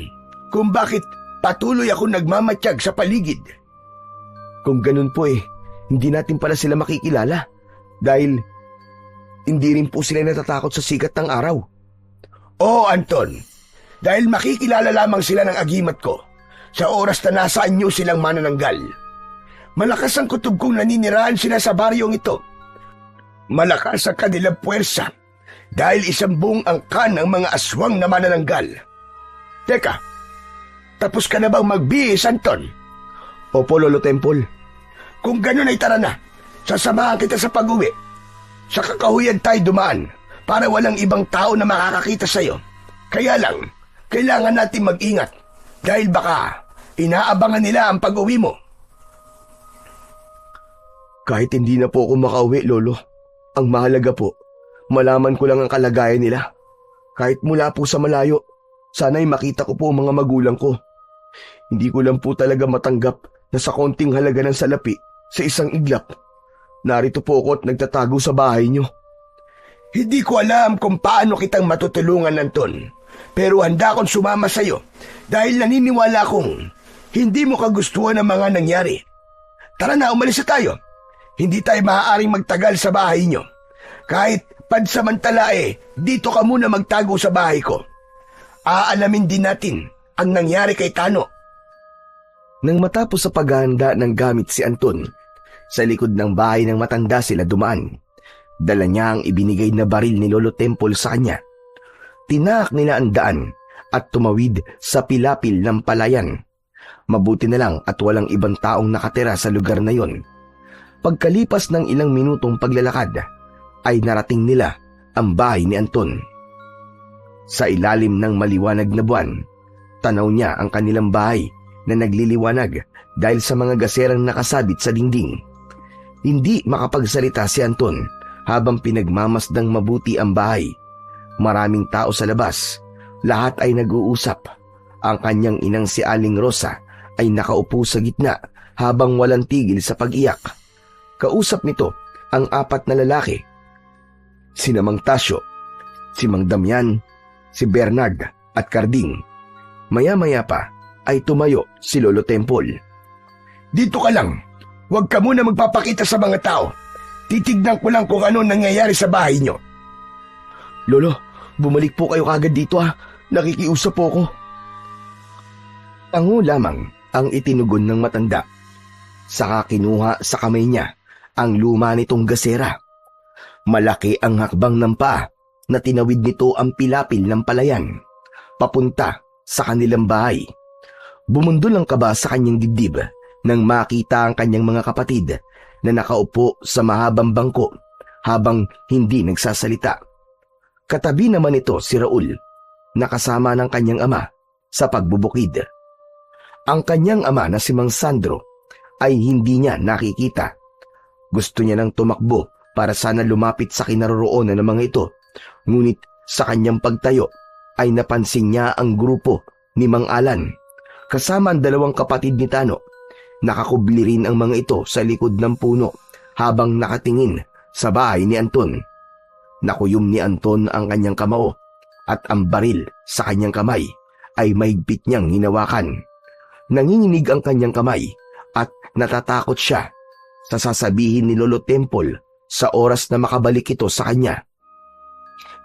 kung bakit patuloy ako nagmamatsyag sa paligid. Kung ganun po hindi natin pala sila makikilala dahil hindi rin po sila natatakot sa sikat ng araw. Oo, Anton. Dahil makikilala lamang sila ng agimat ko sa oras na nasa anyo silang manananggal. Malakas ang kutob kong naninirahan sila sa baryong ito. Malakas ang kanilang puwersa dahil isang buong angkan ng mga aswang na manananggal. Teka, tapos ka na bang magbihis, Anton? Opo, Lolo Temple. Kung gano'n ay tara na, sasamahan kita sa pag-uwi. Sa kakahuyan tayo dumaan para walang ibang tao na makakakita sa'yo. Kaya lang, kailangan natin mag-ingat dahil baka inaabangan nila ang pag-uwi mo. Kahit hindi na po ako makauwi, Lolo. Ang mahalaga po, malaman ko lang ang kalagayan nila. Kahit mula po sa malayo, sana'y makita ko po ang mga magulang ko. Hindi ko lang po talaga matanggap na sa konting halaga ng salapi sa isang iglap, narito po ako at nagtatago sa bahay niyo. Hindi ko alam kung paano kitang matutulungan, Anton. Pero handa akong sumama sa'yo dahil naniniwala kong hindi mo kagustuhan ang mga nangyari. Tara na, umalis na tayo. Hindi tayo maaaring magtagal sa bahay niyo. Kahit pansamantala dito ka muna magtago sa bahay ko. Aalamin din natin ang nangyari kay Tano. Nang matapos sa paghahanda ng gamit si Anton, sa likod ng bahay ng matanda sila dumaan. Dala niya ang ibinigay na baril ni Lolo Temple sa kanya. Tinaak nila ang daan at tumawid sa pilapil ng palayan. Mabuti na lang at walang ibang taong nakatira sa lugar na yon. Pagkalipas ng ilang minutong paglalakad, ay narating nila ang bahay ni Anton. Sa ilalim ng maliwanag na buwan, tanaw niya ang kanilang bahay na nagliliwanag dahil sa mga gaserang nakasabit sa dingding. Hindi makapagsalita si Anton habang pinagmamasdang mabuti ang bahay. Maraming tao sa labas, lahat ay nag-uusap. Ang kanyang inang si Aling Rosa ay nakaupo sa gitna habang walang tigil sa pag-iyak. Kausap nito ang 4 na lalaki. Si Mang Tasyo, si Mang Damian, si Bernard at Carding. Maya-maya pa ay tumayo si Lolo Temple. Dito ka lang. Huwag ka muna magpapakita sa mga tao. Titignan ko lang kung ano nangyayari sa bahay niyo. Lolo, bumalik po kayo kagad dito ha. Nakikiusap po ako. Tango lamang ang itinugon ng matanda. Saka kinuha sa kamay niya ang luma nitong gasera. Malaki ang hakbang ng paa na tinawid nito ang pilapil ng palayan, papunta sa kanilang bahay. Bumundol ang kaba sa kanyang dibdib nang makita ang kanyang mga kapatid na nakaupo sa mahabang bangko habang hindi nagsasalita. Katabi naman ito si Raul, nakasama ng kanyang ama sa pagbubukid. Ang kanyang ama na si Mang Sandro ay hindi niya nakikita. Gusto niya nang tumakbo para sana lumapit sa kinaroroonan ng mga ito, ngunit sa kanyang pagtayo ay napansin niya ang grupo ni Mang Alan. Kasama ang 2 kapatid ni Tano, nakakubli rin ang mga ito sa likod ng puno habang nakatingin sa bahay ni Anton. Nakuyom ni Anton ang kanyang kamao at ang baril sa kanyang kamay ay mahigpit niyang hinawakan. Nanginginig ang kanyang kamay at natatakot siya sa sasabihin ni Lolo Temple sa oras na makabalik ito sa kanya.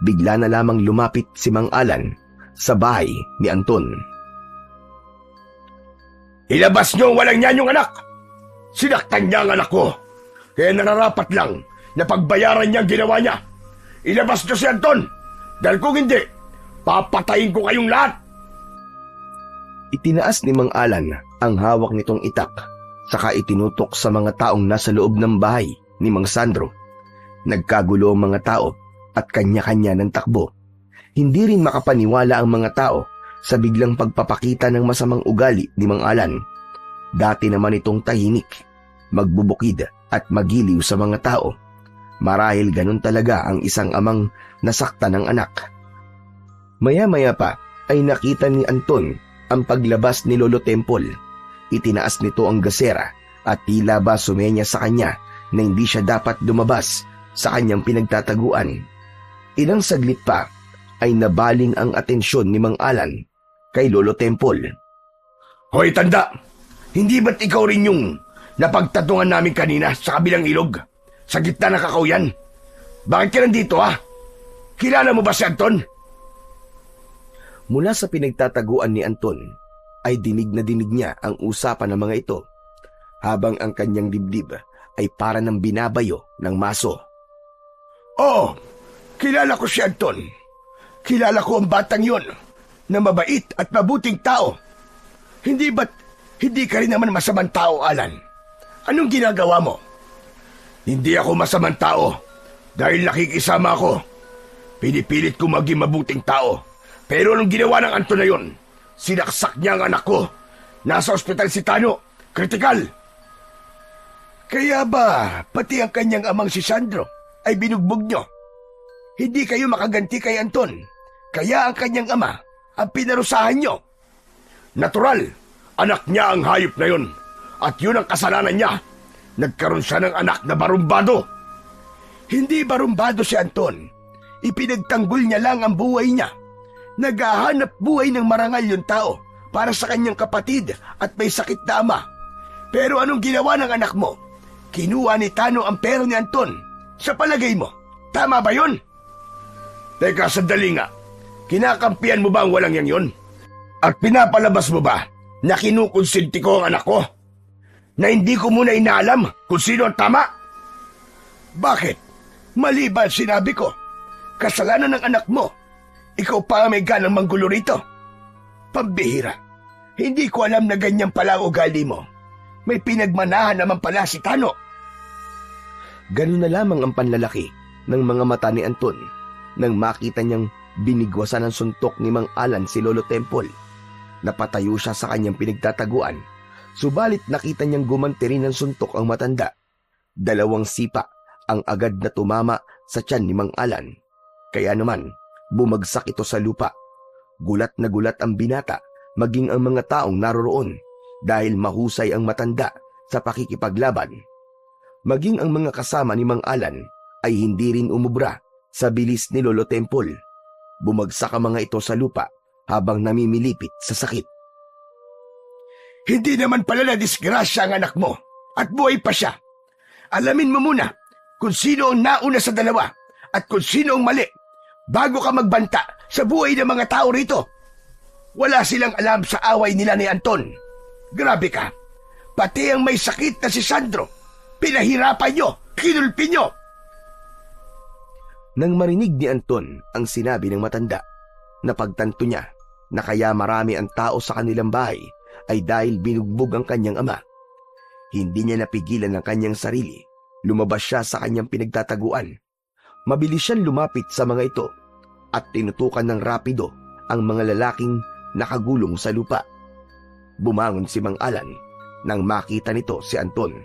Bigla na lamang lumapit si Mang Alan sa bahay ni Anton. Ilabas niyo ang walang niyan yung anak! Sinaktan niya ang anak ko! Kaya nararapat lang na pagbayaran niya ang ginawa niya. Ilabas niyo si Anton! Dahil kung hindi, papatayin ko kayong lahat! Itinaas ni Mang Alan ang hawak nitong itak, saka itinutok sa mga taong nasa loob ng bahay ni Mang Sandro. Nagkagulo ang mga tao at kanya-kanya ng takbo. Hindi rin makapaniwala ang mga tao sa biglang pagpapakita ng masamang ugali ni Mang Alan. Dati naman itong tahimik, magbubukid at magiliw sa mga tao. Marahil ganun talaga ang isang amang nasaktan ng anak. Maya-maya pa ay nakita ni Anton ang paglabas ni Lolo Temple. Itinaas nito ang gasera at tila ba sumenya sa kanya na hindi siya dapat lumabas sa kanyang pinagtataguan. Ilang saglit pa ay nabaling ang atensyon ni Mang Alan kay Lolo Temple. Hoy tanda, hindi ba't ikaw rin yung napagtatungan namin kanina sa kabilang ilog? Sa gitna ng kakauyan? Bakit ka nandito ha? Kilala mo ba si Anton? Mula sa pinagtataguan ni Anton ay dinig na dinig niya ang usapan ng mga ito habang ang kanyang dibdib ay para ng binabayo ng maso. Oo, kilala ko si Anton. Kilala ko ang batang yon na mabait at mabuting tao. Hindi ba't hindi ka rin naman masamang tao, Alan? Anong ginagawa mo? Hindi ako masamang tao dahil nakikisama ako. Pinipilit ko maging mabuting tao. Pero anong ginawa ng Anton na yon? Sinaksak niya ang anak ko. Nasa ospital si Tano. Kritikal. Kaya ba pati ang kanyang amang si Sandro ay binugbog nyo? Hindi kayo makaganti kay Anton. Kaya ang kanyang ama ang pinarusahan nyo. Natural, anak niya ang hayop na yon. At yun ang kasalanan niya. Nagkaroon siya ng anak na barumbado. Hindi barumbado si Anton. Ipinagtanggol niya lang ang buhay niya. Naghahanap buhay ng marangal yung tao para sa kanyang kapatid at may sakit na ama. Pero anong ginawa ng anak mo? Kinuha ni Tano ang pera ni Anton. Sa palagay mo, tama ba yun? Teka, sandali nga. Kinakampihan mo ba ang walang yang yun? At pinapalabas mo ba na kinukonsinti ko ang anak ko? Na hindi ko muna inaalam kung sino ang tama? Bakit? Mali ba sinabi ko? Kasalanan ng anak mo. Ikaw pa may ganang manggulo rito. Pambihira. Hindi ko alam na ganyan pala ang ugali mo. May pinagmanahan naman pala si Tano. Ganun na lamang ang panlalaki ng mga mata ni Anton nang makita niyang binigwasan ng suntok ni Mang Alan si Lolo Temple. Napatayo siya sa kanyang pinagtataguan, subalit nakita niyang gumanti rin ng suntok ang matanda. 2 sipa ang agad na tumama sa tiyan ni Mang Alan. Kaya naman, bumagsak ito sa lupa. Gulat na gulat ang binata, maging ang mga taong naroroon, dahil mahusay ang matanda sa pakikipaglaban. Maging ang mga kasama ni Mang Alan ay hindi rin umubra sa bilis ni Lolo Temple. Bumagsak ang mga ito sa lupa habang namimilipit sa sakit. Hindi naman pala na disgrasya ang anak mo at buhay pa siya. Alamin mo muna kung sino ang nauna sa dalawa at kung sino ang mali bago ka magbanta sa buhay ng mga tao rito. Wala silang alam sa away nila ni Anton. Grabe ka. Pati ang may sakit na si Sandro, pinahirapan nyo, kinulpi nyo. Nang marinig ni Anton ang sinabi ng matanda, napagtanto niya na kaya marami ang tao sa kanilang bahay ay dahil binugbog ang kanyang ama. Hindi niya napigilan ang kanyang sarili. Lumabas siya sa kanyang pinagtataguan. Mabilis siyang lumapit sa mga ito at tinutukan ng rapido ang mga lalaking nakagulong sa lupa. Bumangon si Mang Alan nang makita nito si Anton.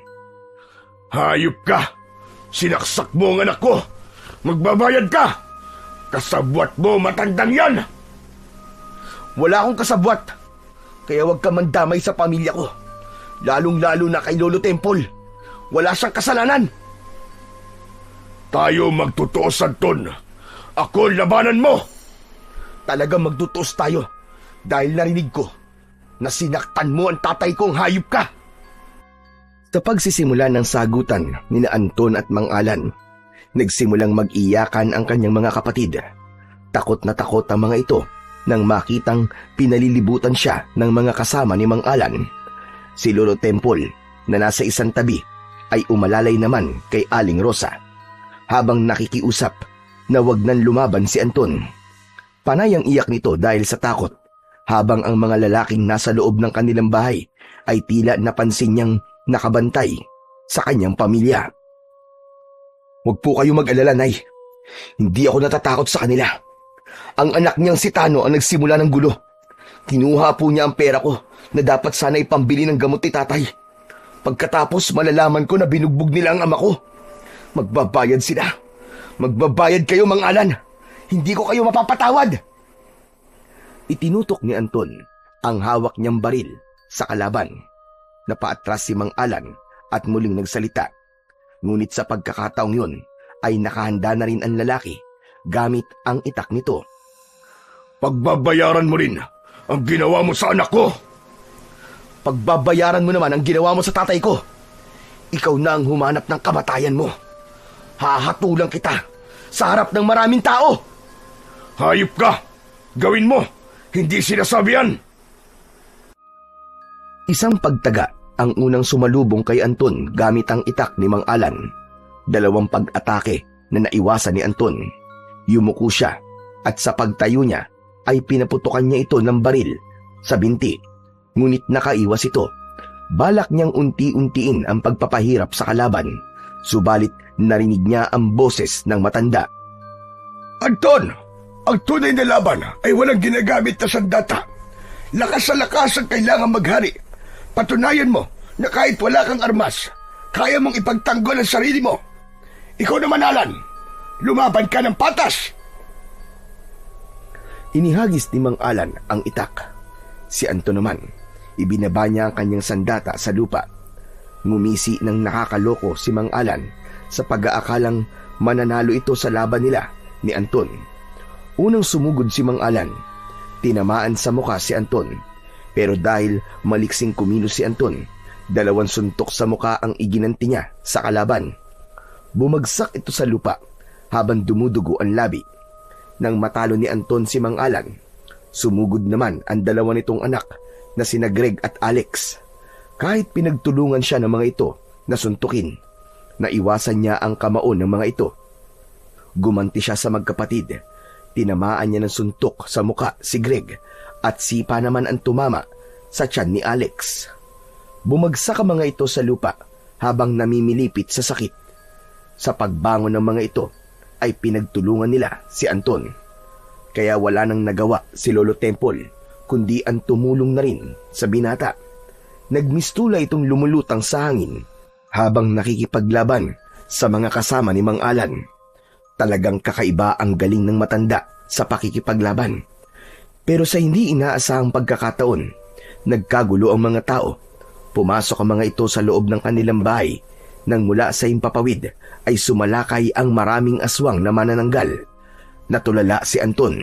Hayop ka! Sinaksak mo ang anak ko! Magbabayad ka! Kasabwat mo, matandang yan! Wala akong kasabwat, kaya huwag ka mandamay sa pamilya ko. Lalong-lalo na kay Lolo Temple. Wala siyang kasalanan. Tayo magtutuos, Anton. Ako labanan mo! Talagang magtutuos tayo dahil narinig ko na sinaktan mo ang tatay kong hayop ka. Sa pagsisimula ng sagutan ni Anton at Mang Alan, nagsimulang mag-iyakan ang kanyang mga kapatid. Takot na takot ang mga ito nang makitang pinalilibutan siya ng mga kasama ni Mang Alan. Si Lolo Temple na nasa isang tabi ay umalalay naman kay Aling Rosa habang nakikiusap na wag nang lumaban si Anton. Panay ang iyak nito dahil sa takot, habang ang mga lalaking nasa loob ng kanilang bahay ay tila napansin niyang nakabantay sa kanyang pamilya. Huwag po kayo mag-alala, Nay. Hindi ako natatakot sa kanila. Ang anak niyang si Tano ang nagsimula ng gulo. Kinuha po niya ang pera ko na dapat sana ipambili ng gamot ni tatay. Pagkatapos malalaman ko na binugbog nila ang ama ko. Magbabayad sila. Magbabayad kayo, Mang Alan. Hindi ko kayo mapapatawad. Itinutok ni Anton ang hawak niyang baril sa kalaban. Napaatras si Mang Alan at muling nagsalita. Ngunit sa pagkakataong yun ay nakahanda na rin ang lalaki gamit ang itak nito. Pagbabayaran mo rin ang ginawa mo sa anak ko. Pagbabayaran mo naman ang ginawa mo sa tatay ko. Ikaw na ang humanap ng kamatayan mo. Hahatulang kita sa harap ng maraming tao. Hayop ka! Gawin mo! Hindi sinasabi yan! Isang pagtaga ang unang sumalubong kay Anton gamit ang itak ni Mang Alan. 2 pag-atake na naiwasan ni Anton. Yumuko siya at sa pagtayo niya ay pinaputukan niya ito ng baril sa binti. Ngunit nakaiwas ito. Balak niyang unti-untiin ang pagpapahirap sa kalaban. Subalit narinig niya ang boses ng matanda. Anton! Ang tunay na laban ay walang ginagamit na sandata. Lakas sa lakas ang kailangan maghari. Patunayan mo na kahit wala kang armas, kaya mong ipagtanggol ang sarili mo. Ikaw naman, Alan, lumaban ka ng patas! Inihagis ni Mang Alan ang itak. Si Anton naman, ibinaba niya ang kanyang sandata sa lupa. Ngumisi ng nakakaloko si Mang Alan sa pag-aakalang mananalo ito sa laban nila ni Anton. Unang sumugod si Mang Alan. Tinamaan sa muka si Anton. Pero dahil maliksing kumilos si Anton, 2 suntok sa muka ang iginanti niya sa kalaban. Bumagsak ito sa lupa habang dumudugo ang labi. Nang matalo ni Anton si Mang Alan, sumugod naman ang 2 nitong anak na sina Greg at Alex. Kahit pinagtulungan siya ng mga ito na suntukin, naiwasan niya ang kamao ng mga ito. Gumanti siya sa magkapatid. Tinamaan niya ng suntok sa muka si Greg at sipa naman ang tumama sa tiyan ni Alex. Bumagsak ang mga ito sa lupa habang namimilipit sa sakit. Sa pagbangon ng mga ito ay pinagtulungan nila si Anton. Kaya wala nang nagawa si Lolo Temple kundi ang tumulong na rin sa binata. Nagmistula itong lumulutang sa hangin habang nakikipaglaban sa mga kasama ni Mang Alan. Talagang kakaiba ang galing ng matanda sa pakikipaglaban. Pero sa hindi inaasahang pagkakataon, nagkagulo ang mga tao. Pumasok ang mga ito sa loob ng kanilang bahay. Nang mula sa himpapawid ay sumalakay ang maraming aswang na manananggal. Natulala si Anton.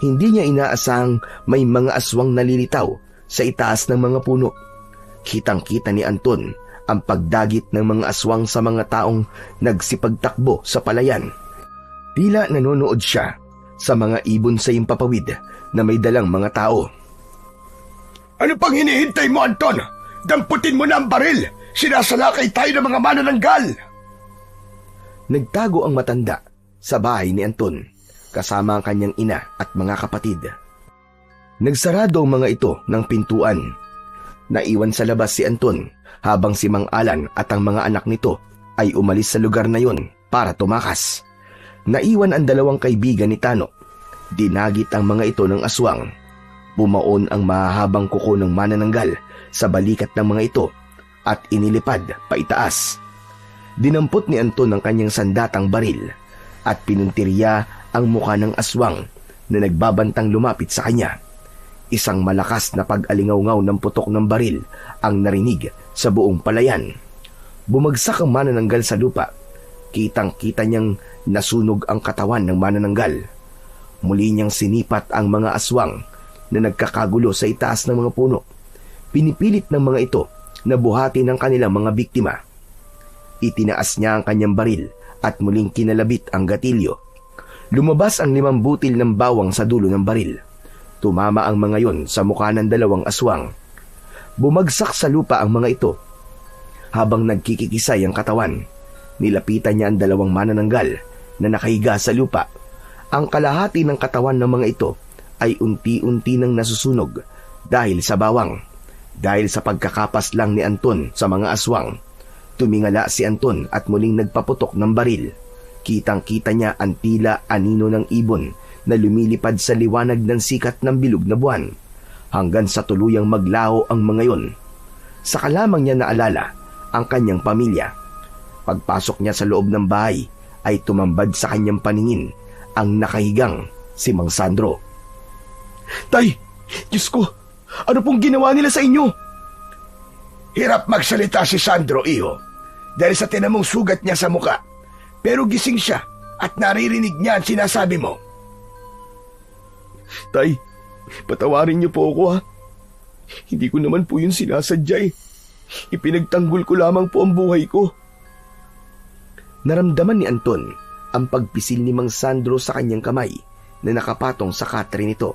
Hindi niya inaasahang may mga aswang nalilitaw sa itaas ng mga puno. Kitang-kita ni Anton ang pagdagit ng mga aswang sa mga taong nagsipagtakbo sa palayan. Tila nanonood siya sa mga ibon sa himpapawid na may dalang mga tao. Ano pang hinihintay mo, Anton? Damputin mo na ang baril! Sinasalakay tayo ng mga manananggal! Nagtago ang matanda sa bahay ni Anton kasama ang kanyang ina at mga kapatid. Nagsarado ang mga ito ng pintuan. Naiwan sa labas si Anton habang si Mang Alan at ang mga anak nito ay umalis sa lugar na yon para tumakas. Naiwan ang 2 kaibigan ni Tano. Dinagit ang mga ito ng aswang. Bumaon ang mahahabang kuko ng manananggal sa balikat ng mga ito at inilipad paitaas. Dinampot ni Anton ang kanyang sandatang baril at pinuntirya ang mukha ng aswang na nagbabantang lumapit sa kanya. Isang malakas na pag-alingaw-ngaw ng putok ng baril ang narinig sa buong palayan. Bumagsak ang manananggal sa lupa. Kitang-kita niyang nasunog ang katawan ng manananggal. Muli niyang sinipat ang mga aswang na nagkakagulo sa itaas ng mga puno. Pinipilit ng mga ito na buhatin ang kanilang mga biktima. Itinaas niya ang kanyang baril at muling kinalabit ang gatilyo. Lumabas ang 5 butil ng bawang sa dulo ng baril. Tumama ang mga yon sa mukha ng 2 aswang. Bumagsak sa lupa ang mga ito. Habang nagkikikisay ang katawan, nilapitan niya ang 2 manananggal na nakahiga sa lupa. Ang kalahati ng katawan ng mga ito ay unti-unti nang nasusunog dahil sa bawang. Dahil sa pagkakapas lang ni Anton sa mga aswang, tumingala si Anton at muling nagpaputok ng baril. Kitang-kita niya ang tila anino ng ibon na lumilipad sa liwanag ng sikat ng bilog na buwan, hanggang sa tuluyang maglaho ang mga yon. Saka lamang niya naalala ang kanyang pamilya. Pagpasok niya sa loob ng bahay ay tumambad sa kanyang paningin ang nakahigang si Mang Sandro. Tay! Diyos ko! Ano pong ginawa nila sa inyo? Hirap magsalita si Sandro, iho, dahil sa tinamong sugat niya sa muka. Pero gising siya at naririnig niya ang sinasabi mo. Tay, patawarin niyo po ako, ha. Hindi ko naman po yun sinasadya eh. Ipinagtanggol ko lamang po ang buhay ko. Naramdaman ni Anton ang pagpisil ni Mang Sandro sa kanyang kamay na nakapatong sa katre nito.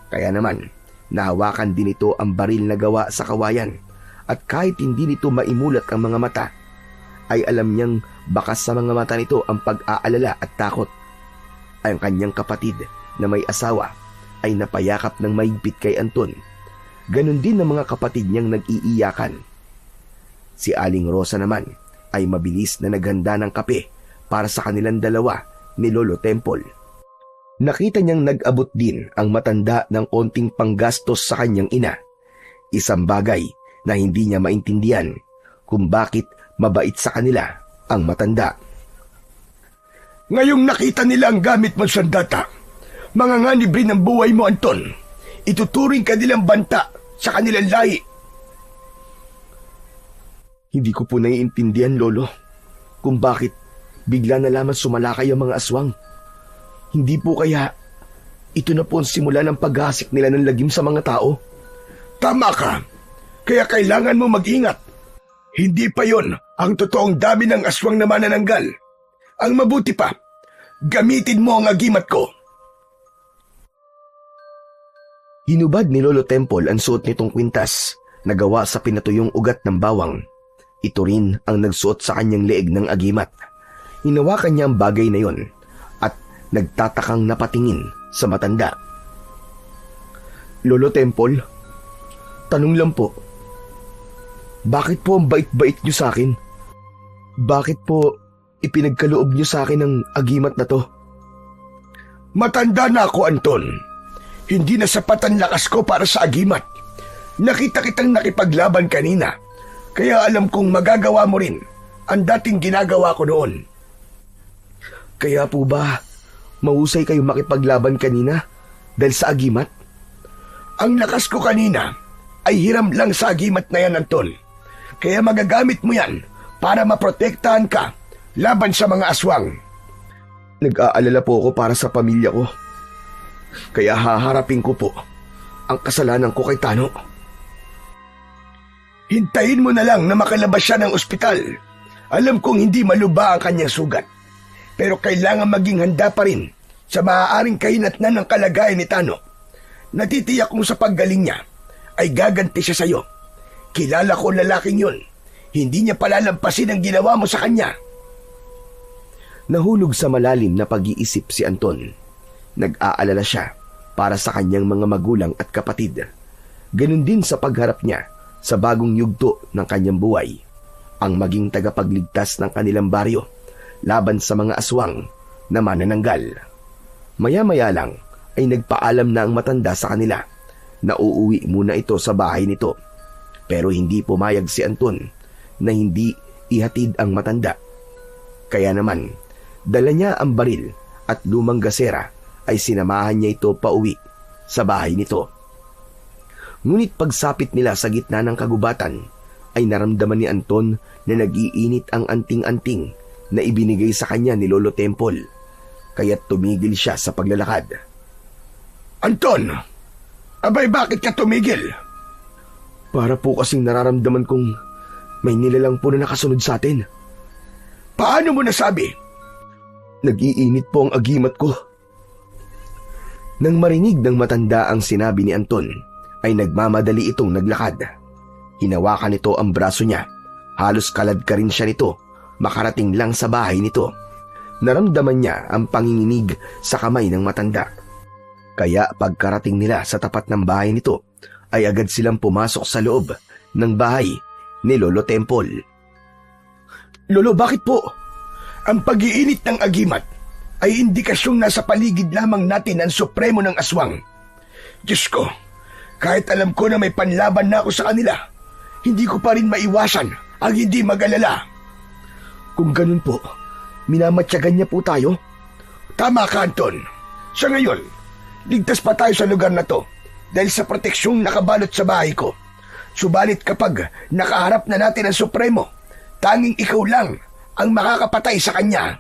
Kaya naman, nahawakan din ito ang baril na gawa sa kawayan at kahit hindi nito maimulat ang mga mata, ay alam niyang bakas sa mga mata nito ang pag-aalala at takot. Ang kanyang kapatid na may asawa ay napayakap ng mahigpit kay Anton. Ganon din ang mga kapatid niyang nag-iiyakan. Si Aling Rosa naman ay mabilis na naghanda ng kape para sa kanilang dalawa ni Lolo Temple. Nakita niyang nag-abot din ang matanda ng konting panggastos sa kanyang ina. Isang bagay na hindi niya maintindihan kung bakit mabait sa kanila ang matanda. Ngayong nakita nila ang gamit mo, sandata, manganganib rin ang buhay mo, Anton. Ituturing ka nilang banta sa kanilang lahi. Hindi ko po naiintindihan, Lolo, kung bakit bigla na lamang sumalakay ang mga aswang. Hindi po kaya ito na po ang simula ng paghasik nila ng lagim sa mga tao? Tama ka. Kaya kailangan mo mag-ingat. Hindi pa yon ang totoong dami ng aswang na manananggal. Ang mabuti pa, gamitin mo ang agimat ko. Hinubad ni Lolo Temple ang suot nitong kwintas na gawa sa pinatuyong ugat ng bawang. Ito rin ang nagsuot sa kanyang leeg ng agimat. Hinawakan niya ang bagay na yon at nagtatakang napatingin sa matanda. Lolo Temple, tanong lang po, bakit po ang bait-bait niyo sa akin? Bakit po ipinagkaloob niyo sa akin ang agimat na to? Matanda na ako, Anton. Hindi na sapat ang lakas ko para sa agimat. Nakita kitang nakipaglaban kanina, kaya alam kong magagawa mo rin ang dating ginagawa ko noon. Kaya po ba mahusay kayo makipaglaban kanina dahil sa agimat? Ang lakas ko kanina ay hiram lang sa agimat na yan, Anton. Kaya magagamit mo yan para maprotektahan ka laban sa mga aswang. Nag-aalala po ako para sa pamilya ko. Kaya haharapin ko po ang kasalanan ko kay Tano. Hintayin mo na lang na makalabas siya ng ospital. Alam kong hindi maluba ang kanyang sugat. Pero kailangan maging handa pa rin sa maaaring kahinatnan ng kalagayan ni Tano. Natitiyak kong sa paggaling niya ay gaganti siya sa'yo. Kilala ko lalaking yun. Hindi niya palalampasin ang ginawa mo sa kanya. Nahulog sa malalim na pag-iisip si Anton. Nag-aalala siya para sa kanyang mga magulang at kapatid. Ganun din sa pagharap niya sa bagong yugto ng kanyang buhay, ang maging tagapagligtas ng kanilang baryo laban sa mga aswang na manananggal. Maya-maya lang ay nagpaalam na ang matanda sa kanila na uuwi muna ito sa bahay nito. Pero hindi pumayag si Anton na hindi ihatid ang matanda. Kaya naman, dala niya ang baril at lumang gasera ay sinamahan niya ito pauwi sa bahay nito. Ngunit pagsapit nila sa gitna ng kagubatan, ay naramdaman ni Anton na nag-iinit ang anting-anting na ibinigay sa kanya ni Lolo Temple. Kaya't tumigil siya sa paglalakad. Anton! Abay, bakit ka tumigil? Para po kasing nararamdaman kong may nilalang po na nakasunod sa atin. Paano mo nasabi? Nag-iinit po ang agimat ko. Nang marinig ng matanda ang sinabi ni Anton, ay nagmamadali itong naglakad. Hinawakan nito ang braso niya. Halos kalad ka rin siya nito, makarating lang sa bahay nito. Naramdaman niya ang panginginig sa kamay ng matanda. Kaya pagkarating nila sa tapat ng bahay nito, ay agad silang pumasok sa loob ng bahay ni Lolo Temple. Lolo, bakit po? Ang pag-iinit ng agimat ay indikasyong nasa paligid lamang natin ang supremo ng aswang. Diyos ko, kahit alam ko na may panlaban na ako sa kanila, hindi ko pa rin maiwasan ang hindi mag-alala. Kung ganun po, minamatyagan niya po tayo? Tama ka, Anton. Sa ngayon, ligtas pa tayo sa lugar na to dahil sa proteksyong nakabalot sa bahay ko. Subalit kapag nakaharap na natin ang supremo, tanging ikaw lang ang makakapatay sa kanya.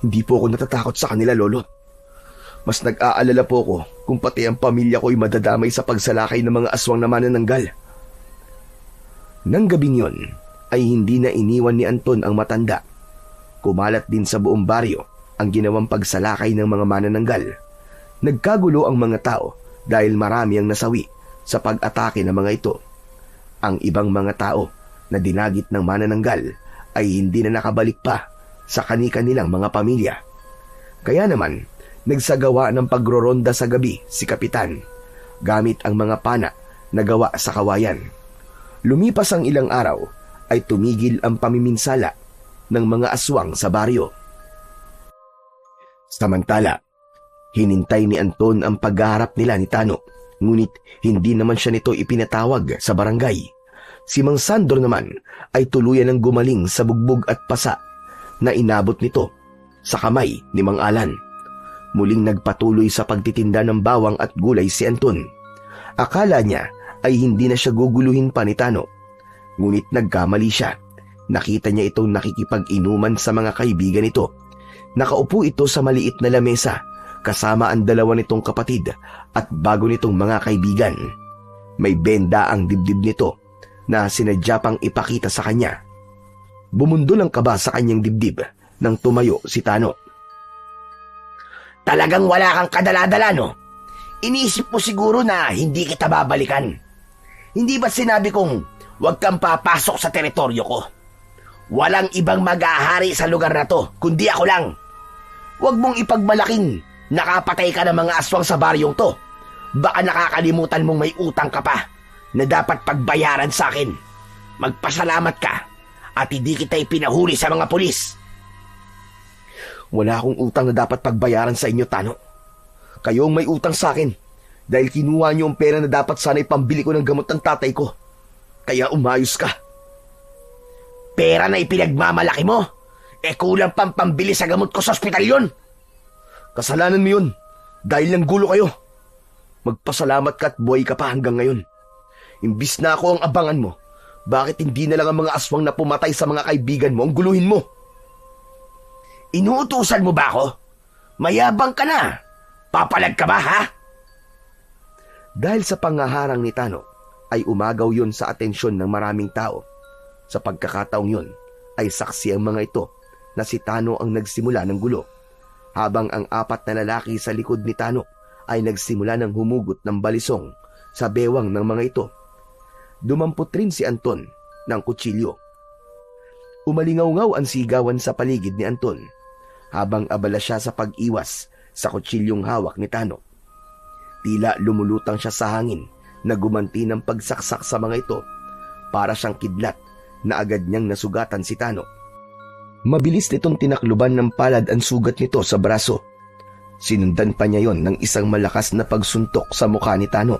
Hindi po ako natatakot sa kanila, Lolo. Mas nag-aalala po ako kung pati ang pamilya ko ay madadamay sa pagsalakay ng mga aswang na manananggal. Nang gabing yon, ay hindi na iniwan ni Anton ang matanda. Kumalat din sa buong baryo ang ginawang pagsalakay ng mga manananggal. Nagkagulo ang mga tao dahil marami ang nasawi sa pag-atake ng mga ito. Ang ibang mga tao na dinagit ng manananggal ay hindi na nakabalik pa sa kani-kanilang mga pamilya. Kaya naman, nagsagawa ng pagroronda sa gabi si Kapitan gamit ang mga pana na gawa sa kawayan. Lumipas ang ilang araw ay tumigil ang pamiminsala ng mga aswang sa baryo. Samantala, hinintay ni Anton ang paghaharap nila ni Tano, ngunit hindi naman siya nito ipinatawag sa barangay. Si Mang Sandro naman ay tuluyan ng gumaling sa bugbog at pasa na inabot nito sa kamay ni Mang Alan. Muling nagpatuloy sa pagtitinda ng bawang at gulay si Anton. Akala niya ay hindi na siya guguluhin pa ni Tano, ngunit nagkamali siya. Nakita niya itong nakikipag-inuman sa mga kaibigan nito. Nakaupo ito sa maliit na lamesa kasama ang dalawa nitong kapatid at bago nitong mga kaibigan. May benda ang dibdib nito na sinadya pang ipakita sa kanya. Bumundol ang kaba sa kanyang dibdib nang tumayo si Tano. Talagang wala kang kadala-dala, no? Iniisip mo siguro na hindi kita babalikan. Hindi ba sinabi kong huwag kang papasok sa teritoryo ko? Walang ibang mag-aahari sa lugar na to, kundi ako lang. Huwag mong ipagmalaking nakapatay ka ng mga aswang sa baryong to. Baka nakakalimutan mong may utang ka pa na dapat pagbayaran sa akin. Magpasalamat ka at hindi kita ipinahuli sa mga pulis. Wala akong utang na dapat pagbayaran sa inyo, Tano. Kayo ang may utang sa akin dahil kinuha niyo ang pera na dapat sana'y pambili ko ng gamot ng tatay ko. Kaya umayos ka. Pera na ipinagmamalaki mo? Kulang pang pambili sa gamot ko sa ospital yun. Kasalanan mo yun dahil lang gulo kayo. Magpasalamat ka at buhay ka pa hanggang ngayon. Imbis na ako ang abangan mo, bakit hindi na lang ang mga aswang na pumatay sa mga kaibigan mo ang guluhin mo? Inuutusan mo ba ako? Mayabang ka na. Papalag ka ba, ha? Dahil sa pangaharang ni Tano, ay umagaw yun sa atensyon ng maraming tao. Sa pagkakataong yun, ay saksi ang mga ito na si Tano ang nagsimula ng gulo, habang ang apat na lalaki sa likod ni Tano ay nagsimula ng humugot ng balisong sa bewang ng mga ito. Dumampot rin si Anton ng kutsilyo. Umalingaw-ngaw ang sigawan sa paligid ni Anton, habang abala siya sa pag-iwas sa kutsilyong hawak ni Tano. Tila lumulutang siya sa hangin na gumanti ng pagsaksak sa mga ito, para siyang kidlat na agad niyang nasugatan si Tano. Mabilis nitong tinakluban ng palad ang sugat nito sa braso. Sinundan pa niya yon ng isang malakas na pagsuntok sa mukha ni Tano.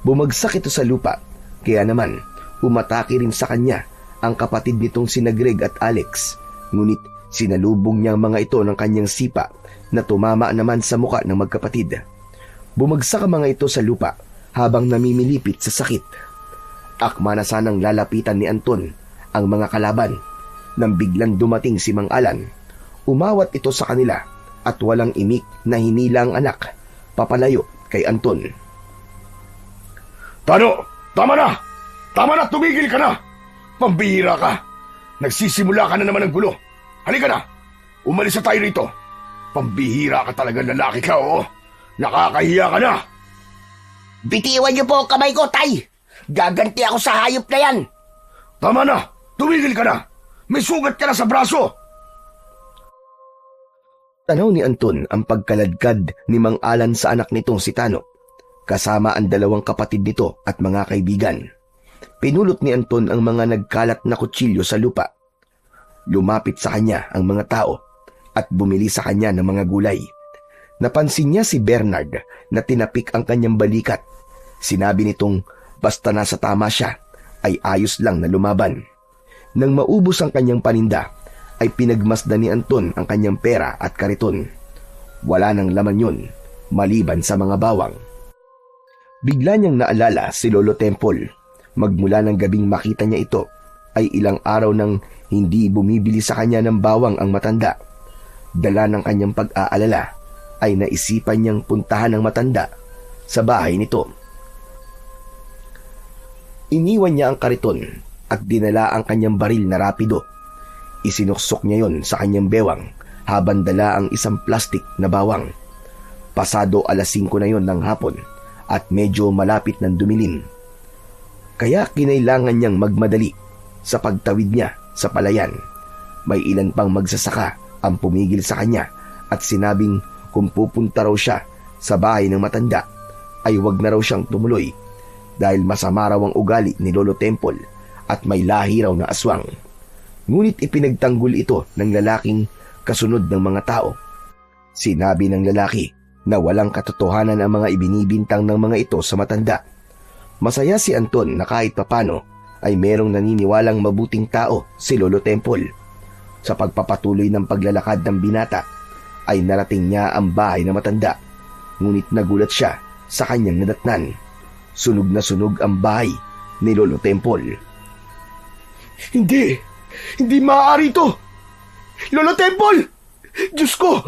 Bumagsak ito sa lupa, kaya naman umatake rin sa kanya ang kapatid nitong sina Greg at Alex. Ngunit sinalubong niya ang mga ito ng kanyang sipa na tumama naman sa mukha ng magkapatid. Bumagsak ang mga ito sa lupa habang namimilipit sa sakit. Akma na sanang lalapitan ni Anton ang mga kalaban nang biglang dumating si Mang Alan. Umawat ito sa kanila at walang imik na hinila ang anak papalayo kay Anton. Tano, tama na! Tama na, tumigil ka na! Pambihira ka! Nagsisimula ka na naman ng gulo. Halika na! Umalis na tayo rito. Pambihira ka talaga, lalaki ka, oo. Nakakahiya ka na! Bitiwan niyo po ang kamay ko, tay! Gaganti ako sa hayop na yan! Tama na! Tumigil ka na! May sugat ka na sa braso! Tanaw ni Anton ang pagkaladkad ni Mang Alan sa anak nitong si Tano, kasama ang dalawang kapatid nito at mga kaibigan. Pinulot ni Anton ang mga nagkalat na kutsilyo sa lupa. Lumapit sa kanya ang mga tao at bumili sa kanya ng mga gulay. Napansin niya si Bernard na tinapik ang kanyang balikat. Sinabi nitong basta nasa tama siya ay ayos lang na lumaban. Nang maubos ang kanyang paninda, ay pinagmasdan ni Anton ang kanyang pera at kariton. Wala nang laman yun, maliban sa mga bawang. Bigla niyang naalala si Lolo Temple. Magmula ng gabing makita niya ito, ay ilang araw nang hindi bumibili sa kanya ng bawang ang matanda. Dala ng kanyang pag-aalala, ay naisipan niyang puntahan ang matanda sa bahay nito. Iniwan niya ang kariton at dinala ang kanyang baril na rapido. Isinuksok niya yon sa kanyang bewang habang dala ang isang plastik na bawang. Pasado 5:00 na yon ng hapon at medyo malapit ng dumilim. Kaya kinailangan niyang magmadali sa pagtawid niya sa palayan. May ilan pang magsasaka ang pumigil sa kanya at sinabing kung pupunta raw siya sa bahay ng matanda ay wag na raw siyang tumuloy dahil masama raw ang ugali ni Lolo Temple at may lahi raw na aswang. Ngunit ipinagtanggol ito ng lalaking kasunod ng mga tao. Sinabi ng lalaki na walang katotohanan ang mga ibinibintang ng mga ito sa matanda. Masaya si Anton na kahit papano ay merong naniniwalang mabuting tao si Lolo Temple. Sa pagpapatuloy ng paglalakad ng binata ay narating niya ang bahay ng matanda. Ngunit nagulat siya sa kanyang nadatnan. Sunog na sunog ang bahay ni Lolo Temple. Hindi maaari ito! Lolo Temple! Diyos ko!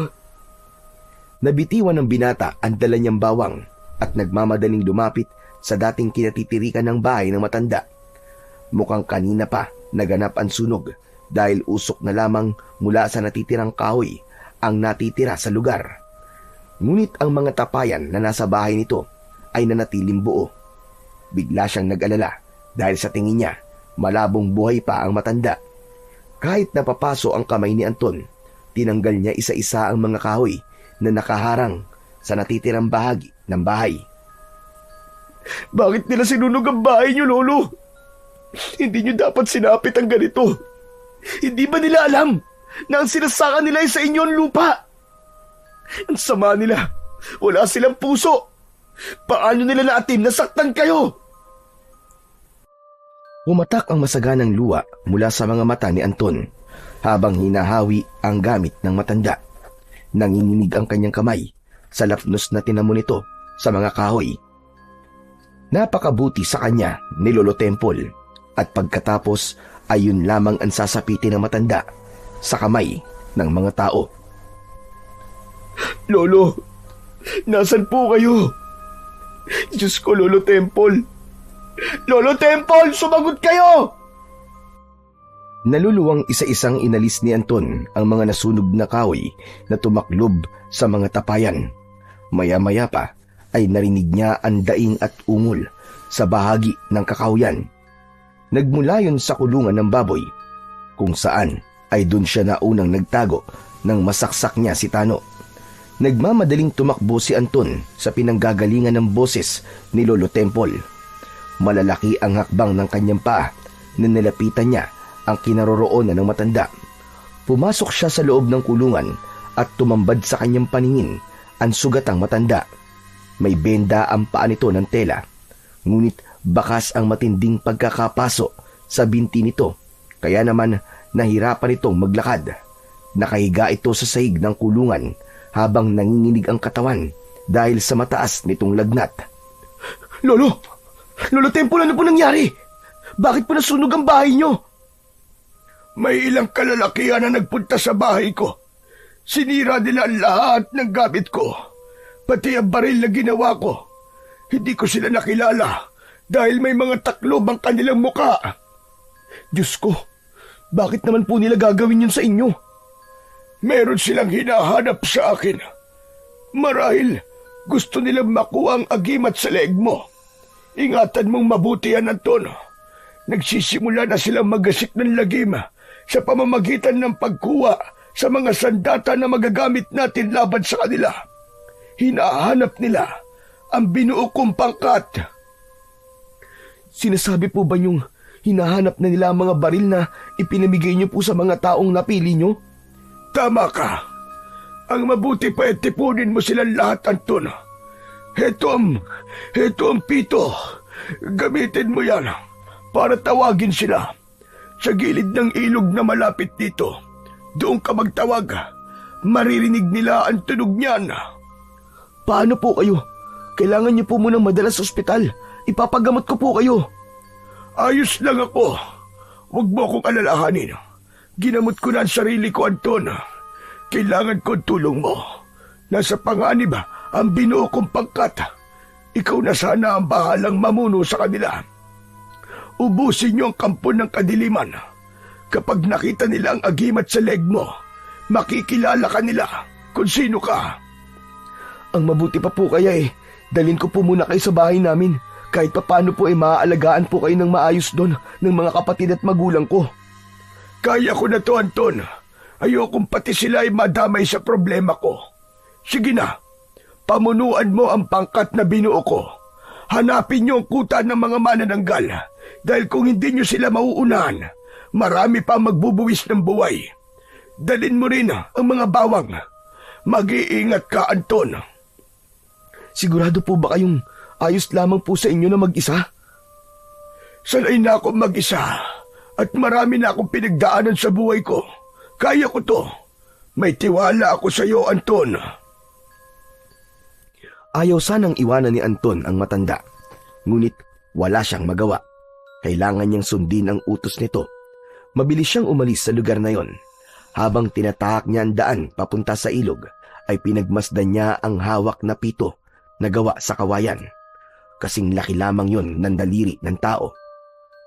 Nabitiwan ng binata ang dala niyang bawang at nagmamadaling lumapit sa dating kinatitirikan ng bahay ng matanda. Mukhang kanina pa naganap ang sunog dahil usok na lamang mula sa natitirang kahoy ang natitira sa lugar. Ngunit ang mga tapayan na nasa bahay nito ay nanatiling buo. Bigla siyang nag-alala dahil sa tingin niya malabong buhay pa ang matanda. Kahit napapaso ang kamay ni Anton, tinanggal niya isa-isa ang mga kahoy na nakaharang sa natitirang bahagi ng bahay. Bakit nila sinunog ang bahay niyo, Lolo? Hindi niyo dapat sinapit ang ganito. Hindi ba nila alam na ang sinasaka nila ay sa inyo ang lupa? Ang sama nila. Wala silang puso. Paano nila naatim na saktan kayo? Umatak ang masaganang luha mula sa mga mata ni Anton habang hinahawi ang gamit ng matanda. Nanginginig ang kanyang kamay sa lapnos na tinamo nito sa mga kahoy. Napakabuti sa kanya ni Lolo Temple at pagkatapos ay yun lamang ang sasapitin ng matanda sa kamay ng mga tao. Lolo, nasan po kayo? Diyos ko, Lolo Temple. Lolo Temple, sumagot kayo! Naluluwang isa-isang inalis ni Anton ang mga nasunog na kahoy na tumaklob sa mga tapayan. Maya-maya pa ay narinig niya ang daing at ungol sa bahagi ng kakahuyan. Nagmula yun sa kulungan ng baboy, kung saan ay dun siya naunang nagtago nang masaksak niya si Tano. Nagmamadaling tumakbo si Anton sa pinanggagalingan ng boses ni Lolo Temple. Malalaki ang hakbang ng kanyang paa na nilapitan niya ang kinaroroonan ng matanda. Pumasok siya sa loob ng kulungan at tumambad sa kanyang paningin ang sugatang matanda. May benda ang paa nito ng tela, ngunit bakas ang matinding pagkakapaso sa binti nito, kaya naman nahirapan itong maglakad. Nakahiga ito sa sahig ng kulungan habang nanginginig ang katawan dahil sa mataas nitong lagnat. Lolo Temple, ano po nangyari? Bakit po nasunog ang bahay niyo? May ilang kalalakihan na nagpunta sa bahay ko. Sinira nila ang lahat ng gamit ko, pati ang baril na ginawa ko. Hindi ko sila nakilala dahil may mga taklob ang kanilang muka. Diyos ko, bakit naman po nila gagawin yun sa inyo? Meron silang hinahanap sa akin. Marahil gusto nilang makuha ang agimat sa leeg mo. Ingatan mong mabuti yan, Anton. Nagsisimula na silang magasik ng lagim sa pamamagitan ng pagkuha sa mga sandata na magagamit natin laban sa kanila. Hinahanap nila ang binuo kong pangkat. Sinasabi po ba yung hinahanap na nila ang mga baril na ipinamigay niyo po sa mga taong napili niyo? Tama ka. Ang mabuti pa ay tipunin mo silang lahat, Anton. Heto ang pito. Gamitin mo yan para tawagin sila. Sa gilid ng ilog na malapit dito, doon ka magtawag. Maririnig nila ang tunog niyan. Paano po kayo? Kailangan niyo po munang madala sa ospital. Ipapagamot ko po kayo. Ayos lang ako. Huwag mo akong alalahanin. Ginamot ko na ang sarili ko, Anton. Kailangan ko ang tulong mo. Nasa panganib ang binuo kong pangkat. Ikaw na sana ang bahalang mamuno sa kanila. Ubusin niyo ang kampo ng kadiliman. Kapag nakita nila ang agimat sa leg mo, makikilala ka nila kung sino ka. Ang mabuti pa po kaya dalhin ko po muna kayo sa bahay namin. Kahit papaano po maaalagaan po kayo ng maayos doon ng mga kapatid at magulang ko. Kaya ko na to, Anton. Ayokong pati sila ay madamay sa problema ko. Sige na, pamunuan mo ang pangkat na binuo ko. Hanapin niyo ang kuta ng mga manananggal dahil kung hindi niyo sila mauunahan, marami pa magbubuwis ng buhay. Dalhin mo rin ang mga bawang. Mag-iingat ka, Anton. Sigurado po ba kayong ayos lamang po sa inyo na mag-isa? Sanay na akong mag-isa at marami na akong pinagdaanan sa buhay ko. Kaya ko to. May tiwala ako sa iyo, Anton. Ayaw sanang iwanan ni Anton ang matanda, ngunit wala siyang magawa. Kailangan niyang sundin ang utos nito. Mabilis siyang umalis sa lugar na yon. Habang tinatahak niya ang daan papunta sa ilog, ay pinagmasdan niya ang hawak na pito na gawa sa kawayan. Kasing laki lamang yon ng daliri ng tao.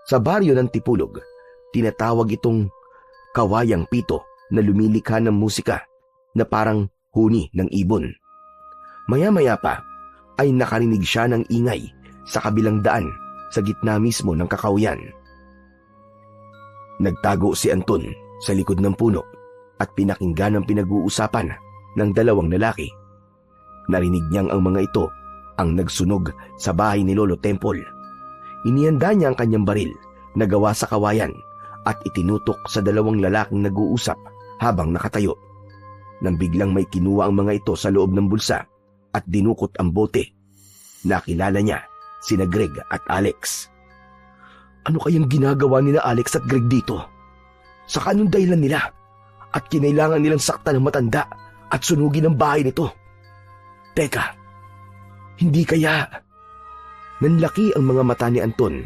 Sa baryo ng Tipulog, tinatawag itong kawayang pito na lumilikha ng musika na parang huni ng ibon. Maya-maya pa ay nakarinig siya ng ingay sa kabilang daan sa gitna mismo ng kakawayan. Nagtago si Anton sa likod ng puno at pinakinggan ang pinag-uusapan ng dalawang lalaki. Narinig niyang ang mga ito ang nagsunog sa bahay ni Lolo Temple. Inihanda niya ang kanyang baril na gawa sa kawayan at itinutok sa dalawang lalaking nag-uusap habang nakatayo. Nang biglang may kinuha ang mga ito sa loob ng bulsa at dinukot ang bote, nakilala niya sina Greg at Alex. Ano kayang ginagawa nila Alex at Greg dito? Sa anong dahilan nila? At kinailangan nilang saktan ng matanda at sunugin ang bahay nito? Teka, hindi kaya? Nanlaki ang mga mata ni Anton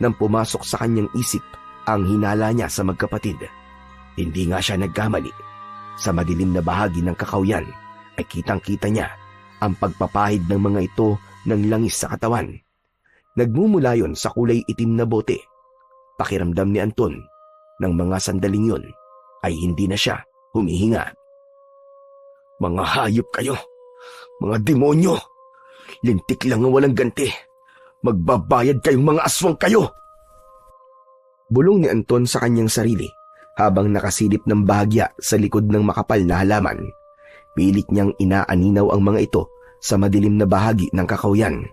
nang pumasok sa kanyang isip ang hinala niya sa magkapatid. Hindi nga siya nagkamali. Sa madilim na bahagi ng kakawayan ay kitang-kita niya ang pagpapahid ng mga ito ng langis sa katawan. Nagmumula yon sa kulay itim na bote. Pakiramdam ni Anton ng mga sandaling yon ay hindi na siya humihinga. Mga hayop kayo! Mga demonyo! Lintik lang ang walang ganti. Magbabayad kayong mga aswang kayo! Bulong ni Anton sa kanyang sarili habang nakasilip ng bahagya sa likod ng makapal na halaman. Pilit niyang inaaninaw ang mga ito sa madilim na bahagi ng kakawayan.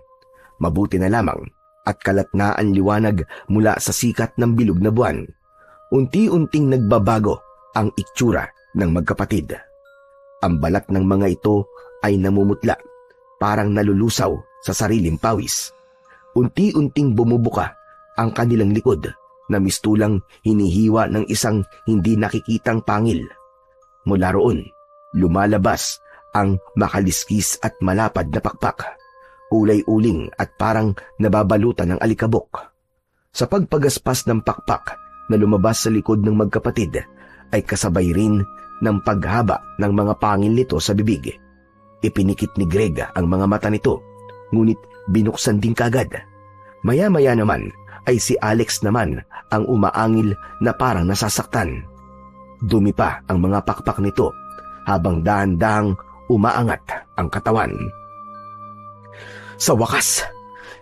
Mabuti na lamang at kalat na ang liwanag mula sa sikat ng bilog na buwan. Unti-unting nagbabago ang itsura ng magkapatid. Ang balat ng mga ito ay namumutla, parang nalulusaw sa sariling pawis. Unti-unting bumubuka ang kanilang likod na mistulang hinihiwa ng isang hindi nakikitang pangil. Mula roon, lumalabas ang makaliskis at malapad na pakpak, kulay uling at parang nababalutan ng alikabok. Sa pagpagaspas ng pakpak na lumabas sa likod ng magkapatid, ay kasabay rin ng paghaba ng mga pangil nito sa bibig. Ipinikit ni Greg ang mga mata nito, ngunit binuksan din kagad. Maya-maya naman ay si Alex naman ang umaangil na parang nasasaktan. Dumi pa ang mga pakpak nito habang dahan-dahang umaangat ang katawan. Sa wakas,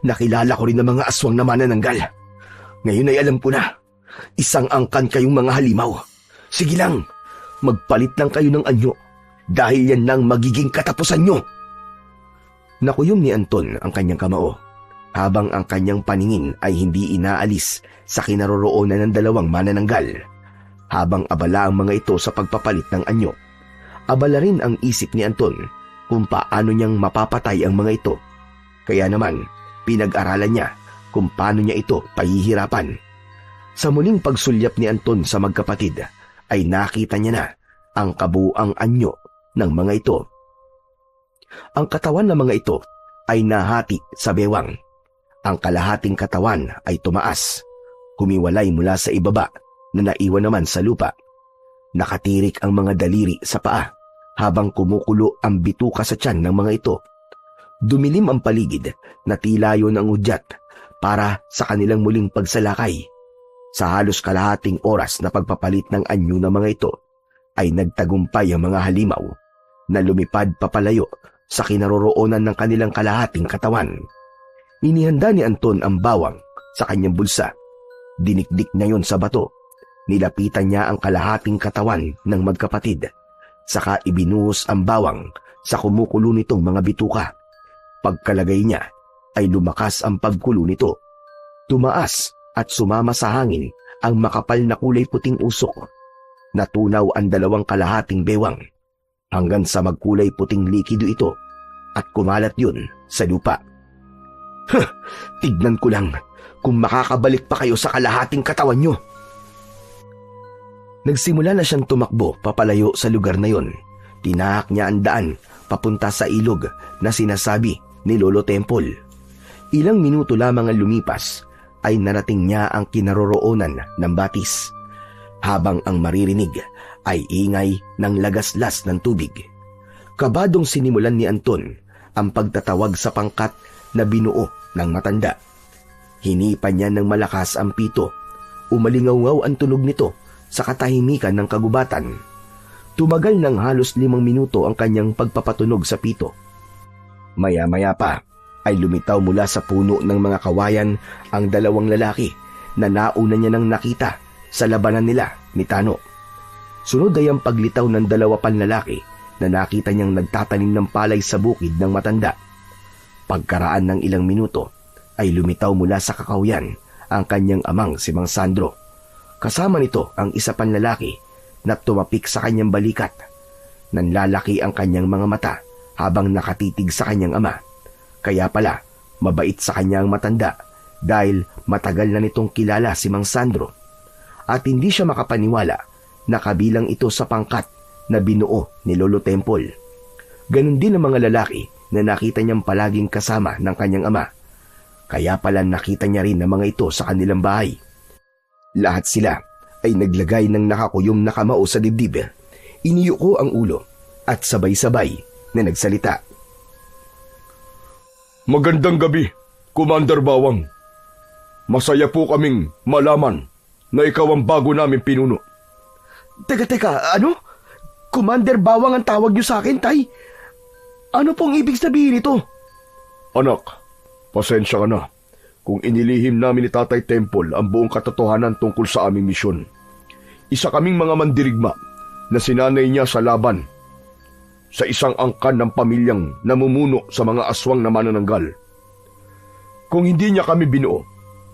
nakilala ko rin ang mga aswang na manananggal. Ngayon ay alam ko na, isang angkan kayong mga halimaw. Sige lang, magpalit lang kayo ng anyo dahil yan lang magiging katapusan nyo. Nakuyom ni Anton ang kanyang kamao habang ang kanyang paningin ay hindi inaalis sa kinaroroonan ng dalawang manananggal. Habang abala ang mga ito sa pagpapalit ng anyo, abala rin ang isip ni Anton kung paano niyang mapapatay ang mga ito. Kaya naman, pinag-aralan niya kung paano niya ito pahihirapan. Sa muling pagsulyap ni Anton sa magkapatid, ay nakita niya na ang kabuuang anyo ng mga ito. Ang katawan ng mga ito ay nahati sa bewang. Ang kalahating katawan ay tumaas, humiwalay mula sa ibaba na naiwan naman sa lupa. Nakatirik ang mga daliri sa paa habang kumukulo ang bituka sa tiyan ng mga ito. Dumilim ang paligid na tila yun ang udyat para sa kanilang muling pagsalakay. Sa halos kalahating oras na pagpapalit ng anyo ng mga ito, ay nagtagumpay ang mga halimaw na lumipad papalayo sa kinaroroonan ng kanilang kalahating katawan. Inihanda ni Anton ang bawang sa kanyang bulsa. Dinikdik niya yon sa bato. Nilapitan niya ang kalahating katawan ng magkapatid. Saka ibinuhos ang bawang sa kumukulo nitong mga bituka. Pagkalagay niya ay lumakas ang pagkulo nito. Tumaas at sumama sa hangin ang makapal na kulay puting usok. Natunaw ang 2 kalahating bewang hanggang sa magkulay puting likido ito at kumalat yun sa lupa. Tignan ko lang kung makakabalik pa kayo sa kalahating katawan nyo. Nagsimula na siyang tumakbo papalayo sa lugar na yon. Tinahak niya ang daan papunta sa ilog na sinasabi ni Lolo Temple. Ilang minuto lamang ang lumipas ay narating niya ang kinaroroonan ng batis. Habang ang maririnig ay ingay ng lagaslas ng tubig. Kabadong sinimulan ni Anton ang pagtatawag sa pangkat na binuo ng matanda. Hinipan niya ng malakas ang pito. Umalingaw-ngaw ang tunog nito sa katahimikan ng kagubatan. Tumagal ng halos 5 minuto ang kanyang pagpapatunog sa pito. Maya-maya pa ay lumitaw mula sa puno ng mga kawayan ang 2 lalaki na nauna niya nang nakita sa labanan nila ni Tano. Sunod ay ang paglitaw ng 2 panlalaki na nakita niyang nagtatanim ng palay sa bukid ng matanda. Pagkaraan ng ilang minuto ay lumitaw mula sa kakawyan ang kanyang amang si Mang Sandro. Kasama nito ang isa pang lalaki na tumapik sa kanyang balikat. Nanlalaki ang kanyang mga mata habang nakatitig sa kanyang ama. Kaya pala, mabait sa kanyang matanda dahil matagal na nitong kilala si Mang Sandro. At hindi siya makapaniwala na kabilang ito sa pangkat na binuo ni Lolo Temple. Ganon din ang mga lalaki na nakita niyang palaging kasama ng kanyang ama. Kaya pala nakita niya rin ang mga ito sa kanilang bahay. Lahat sila ay naglagay ng nakakuyom na kamao sa dibdib. Iniyuko ang ulo at sabay-sabay na nagsalita. Magandang gabi, Commander Bawang. Masaya po kaming malaman na ikaw ang bago namin pinuno. Teka, ano? Commander Bawang ang tawag niyo sa akin, Tay? Ano pong ibig sabihin ito? Anak, pasensya ka na kung inilihim namin ni Tatay Temple ang buong katotohanan tungkol sa aming misyon. Isa kaming mga mandirigma na sinanay niya sa laban sa isang angkan ng pamilyang namumuno sa mga aswang na manananggal. Kung hindi niya kami binuo,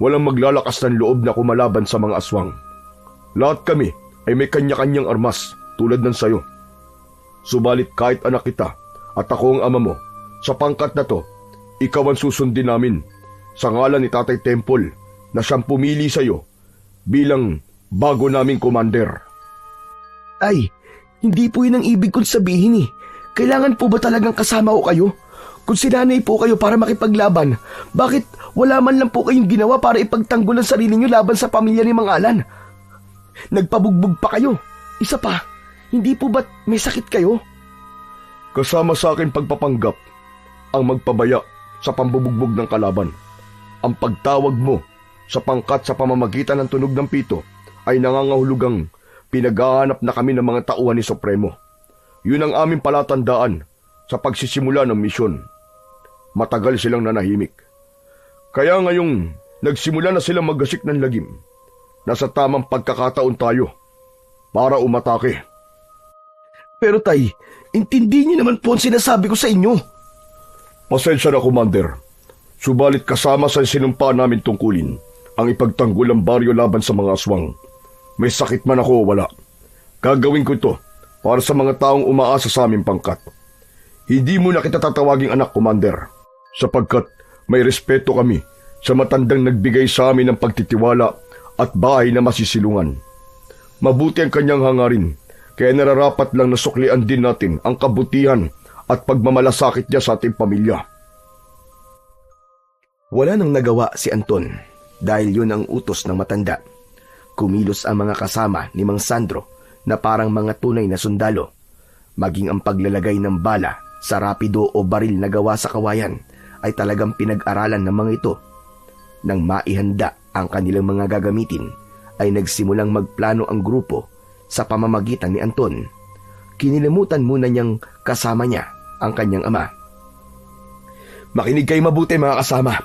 walang maglalakas ng loob na kumalaban sa mga aswang. Lahat kami ay may kanya-kanyang armas tulad ng sayo. Subalit kahit anak kita at ako ang ama mo, sa pangkat na to, ikaw ang susundin namin sa ngalan ni Tatay Temple na siyang pumili sa iyo bilang bago naming commander. Ay, hindi po yun ang ibig kong sabihin eh. Kailangan po ba talagang kasama ko kayo? Kung sinanay po kayo para makipaglaban, bakit wala man lang po kayong ginawa para ipagtanggol ang sarili niyo laban sa pamilya ni Mang Alan? Nagpabugbog pa kayo. Isa pa, hindi po ba't may sakit kayo? Kasama sa akin pagpapanggap ang magpabaya sa pambubugbog ng kalaban. Ang pagtawag mo sa pangkat sa pamamagitan ng tunog ng pito ay nangangahulugang pinaghahanap na kami ng mga tauhan ni Supremo. Yun ang aming palatandaan sa pagsisimula ng misyon. Matagal silang nanahimik. Kaya ngayong nagsimula na silang maggasik ng lagim, nasa tamang pagkakataon tayo para umatake. Pero Tay, intindi niyo naman po ang sinasabi ko sa inyo. Pasensya na, Commander. Subalit kasama sa sinumpa namin tungkulin ang ipagtanggol ang baryo laban sa mga aswang. May sakit man ako o wala. Gagawin ko ito para sa mga taong umaasa sa aming pangkat. Hindi mo na kita tatawaging anak, Commander, sapagkat may respeto kami sa matandang nagbigay sa amin ng pagtitiwala at bahay na masisilungan. Mabuti ang kanyang hangarin, kaya nararapat lang na suklian din natin ang kabutihan at pagmamalasakit niya sa ating pamilya. Wala nang nagawa si Anton dahil yun ang utos ng matanda. Kumilos ang mga kasama ni Mang Sandro na parang mga tunay na sundalo. Maging ang paglalagay ng bala sa rapido o baril na gawa sa kawayan ay talagang pinag-aralan ng mga ito. Nang maihanda ang kanilang mga gagamitin, ay nagsimulang magplano ang grupo sa pamamagitan ni Anton. Kinilimutan muna niyang kasama niya ang kanyang ama Makinig kayo mabuti mga kasama.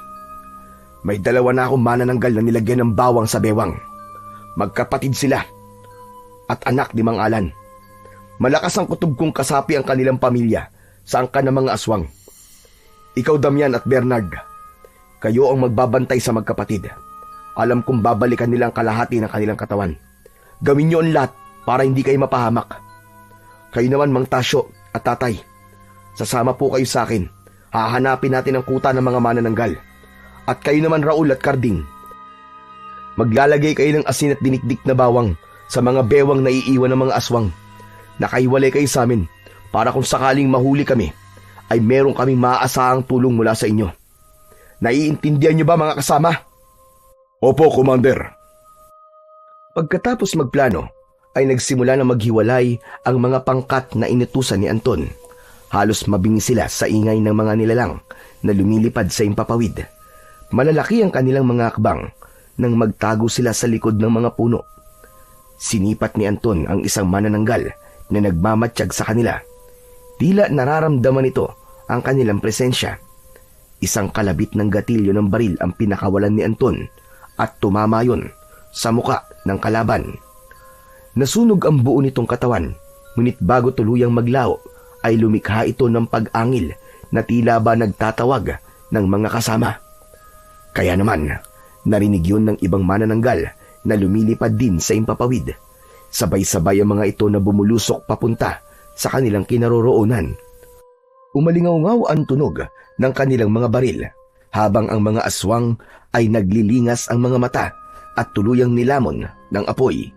May dalawa na akong manananggal na nilagyan ng bawang sa bewang. Magkapatid sila at anak ni Mang Alan. Malakas ang kutob kong kasapi ang kanilang pamilya sa angkan ng mga aswang. Ikaw, Damian at Bernard, kayo ang magbabantay sa magkapatid. Alam kong babalikan nilang kalahati ng kanilang katawan. Gawin niyo ang lahat para hindi kayo mapahamak. Kayo naman, Mang Tasyo at Tatay, sasama po kayo sa akin. Hahanapin natin ang kuta ng mga manananggal. At kayo naman, Raul at Carding, maglalagay kayo ng asin at dinikdik na bawang sa mga bewang na iiwan ng mga aswang. Nakaiwalay kayo sa amin para kung sakaling mahuli kami, ay meron kaming maaasahang tulong mula sa inyo. Naiintindihan niyo ba mga kasama? Opo, Commander. Pagkatapos magplano, ay nagsimula na maghiwalay ang mga pangkat na inutusan ni Anton. Halos mabingi sila sa ingay ng mga nilalang na lumilipad sa impapawid. Malalaki ang kanilang mga akbang nang magtago sila sa likod ng mga puno. Sinipat ni Anton ang isang manananggal na nagmamatsyag sa kanila. Tila nararamdaman nito ang kanilang presensya. Isang kalabit ng gatilyo ng baril ang pinakawalan ni Anton at tumama yun sa muka ng kalaban. Nasunog ang buo nitong katawan, ngunit bago tuluyang maglaho ay lumikha ito ng pag-angil na tila ba nagtatawag ng mga kasama. Kaya naman, narinig yun ng ibang manananggal na lumilipad din sa impapawid. Sabay-sabay ang mga ito na bumulusok papunta sa kanilang kinaroroonan. Umalingaw-ngaw ang tunog ng kanilang mga baril, habang ang mga aswang ay naglilingas ang mga mata at tuluyang nilamon ng apoy.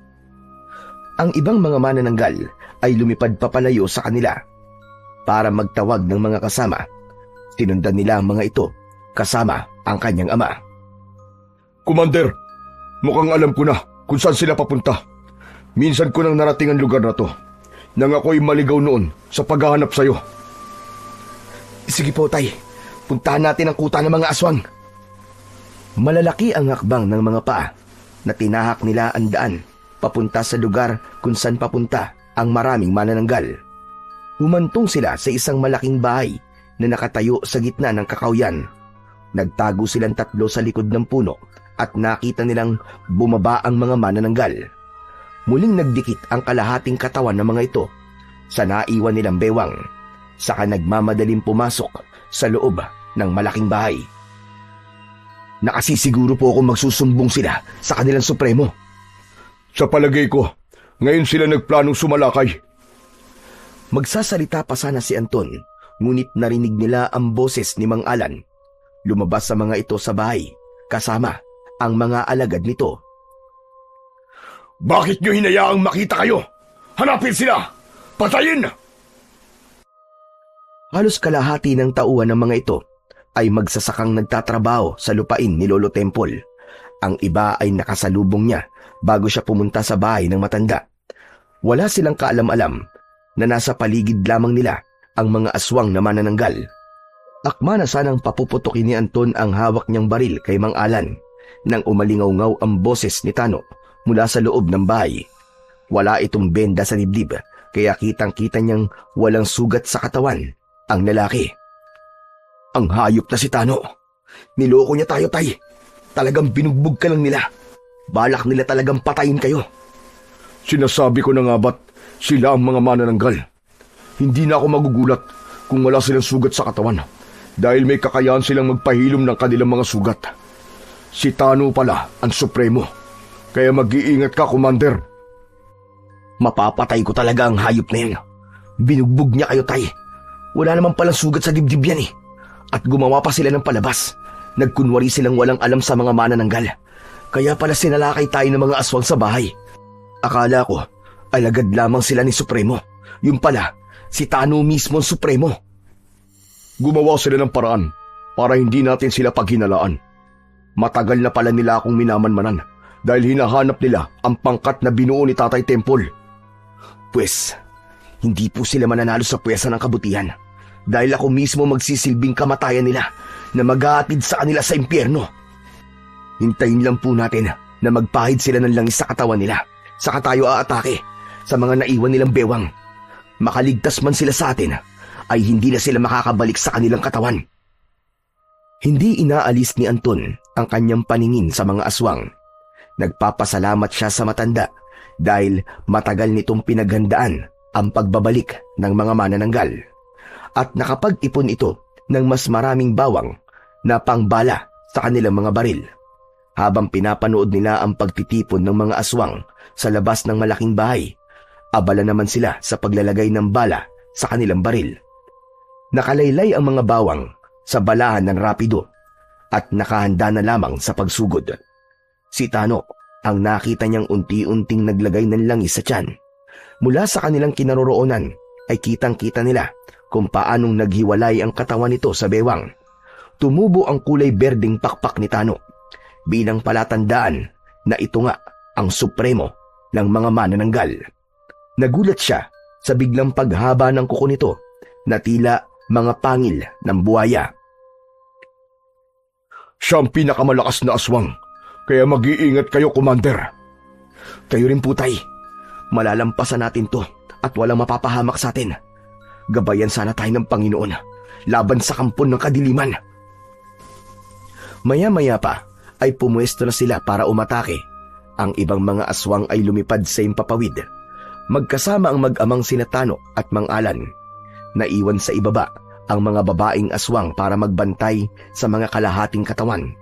Ang ibang mga manananggal ay lumipad papalayo sa kanila para magtawag ng mga kasama. Tinundan nila ang mga ito kasama ang kanyang ama. Commander, mukhang alam ko na kung saan sila papunta. Minsan ko nang narating ang lugar na to, nang ako'y maligaw noon sa paghahanap sa'yo. Sige po, Tay. Puntahan natin ang kuta ng mga aswang. Malalaki ang hakbang ng mga paa na tinahak nila ang daan papunta sa lugar kung saan papunta ang maraming manananggal. Humantong sila sa isang malaking bahay na nakatayo sa gitna ng kakawyan. Nagtago silang tatlo sa likod ng puno at nakita nilang bumaba ang mga manananggal. Muling nagdikit ang kalahating katawan ng mga ito sa naiwan nilang bewang, saka nagmamadaling pumasok sa loob ng malaking bahay. Nakasisiguro po akong magsusumbong sila sa kanilang supremo. Sa palagay ko, ngayon sila nagplanong sumalakay. Magsasalita pa sana si Anton, ngunit narinig nila ang boses ni Mang Alan. Lumabas sa mga ito sa bahay, kasama ang mga alagad nito. Bakit nyo hinayaang makita kayo? Hanapin sila! Patayin! Halos kalahati ng tauhan ng mga ito ay magsasakang nagtatrabaho sa lupain ni Lolo Temple. Ang iba ay nakasalubong niya bago siya pumunta sa bahay ng matanda. Wala silang kaalam-alam na nasa paligid lamang nila ang mga aswang na manananggal. Akma na sanang papuputukin ni Anton ang hawak niyang baril kay Mang Alan nang umalingaw-ngaw ang boses ni Tano mula sa loob ng bahay. Wala itong benda sa dibdib, kaya kitang-kita niyang walang sugat sa katawan ang lalaki. Ang hayop na si Tano. Niloko niya tayo, Tay. Talagang binugbog ka lang nila. Balak nila talagang patayin kayo. Sinasabi ko na nga ba't sila ang mga manananggal. Hindi na ako magugulat kung wala silang sugat sa katawan, dahil may kakayahan silang magpahilom ng kanilang mga sugat. Si Tano pala ang supremo, kaya mag-iingat ka, Commander. Mapapatay ko talaga ang hayop na yan. Binugbog niya kayo, Tay. Wala naman palang sugat sa dibdib yan eh. At gumawa pa sila ng palabas. Nagkunwari silang walang alam sa mga manananggal. Kaya pala sinalakay tayo ng mga aswang sa bahay. Akala ko, alagad lamang sila ni Supremo. Yung pala, si Tano mismo ang Supremo. Gumawa sila ng paraan para hindi natin sila paghinalaan. Matagal na pala nila akong minamanmanan dahil hinahanap nila ang pangkat na binuo ni Tatay Temple. Pwes, hindi po sila mananalo sa pwesa ng kabutihan dahil ako mismo magsisilbing kamatayan nila na maghahatid sa kanila sa impyerno. Hintayin lang po natin na magpahid sila ng langis sa katawan nila, saka tayo aatake sa mga naiwan nilang bewang. Makaligtas man sila sa atin, ay hindi na sila makakabalik sa kanilang katawan. Hindi inaalis ni Anton ang kanyang paningin sa mga aswang. Nagpapasalamat siya sa matanda dahil matagal nitong pinaghandaan ang pagbabalik ng mga manananggal at nakapag-ipon ito ng mas maraming bawang na pangbala sa kanilang mga baril. Habang pinapanood nila ang pagtitipon ng mga aswang sa labas ng malaking bahay, abala naman sila sa paglalagay ng bala sa kanilang baril. Nakalaylay ang mga bawang sa balahan ng rapido at nakahanda na lamang sa pagsugod. Si Tano ang nakita niyang unti-unting naglagay ng langis sa tiyan. Mula sa kanilang kinaroroonan ay kitang-kita nila kung paanong naghiwalay ang katawan nito sa bewang. Tumubo ang kulay berdeng pakpak ni Tano bilang palatandaan na ito nga ang supremo ng mga manananggal. Nagulat siya sa biglang paghaba ng kuko nito na tila mga pangil ng buhaya. Siya ang pinakamalakas na aswang, kaya mag-iingat kayo, Commander. Kayo rin po, Tay. Malalampasan natin to at walang mapapahamak sa atin. Gabayan sana tayo ng Panginoon laban sa kampon ng kadiliman. Maya-maya pa ay pumuesto na sila para umatake. Ang ibang mga aswang ay lumipad sa impapawid. Magkasama ang mag-amang sina Tano at Mang Alan. Naiwan sa ibaba ang mga babaeng aswang para magbantay sa mga kalahating katawan.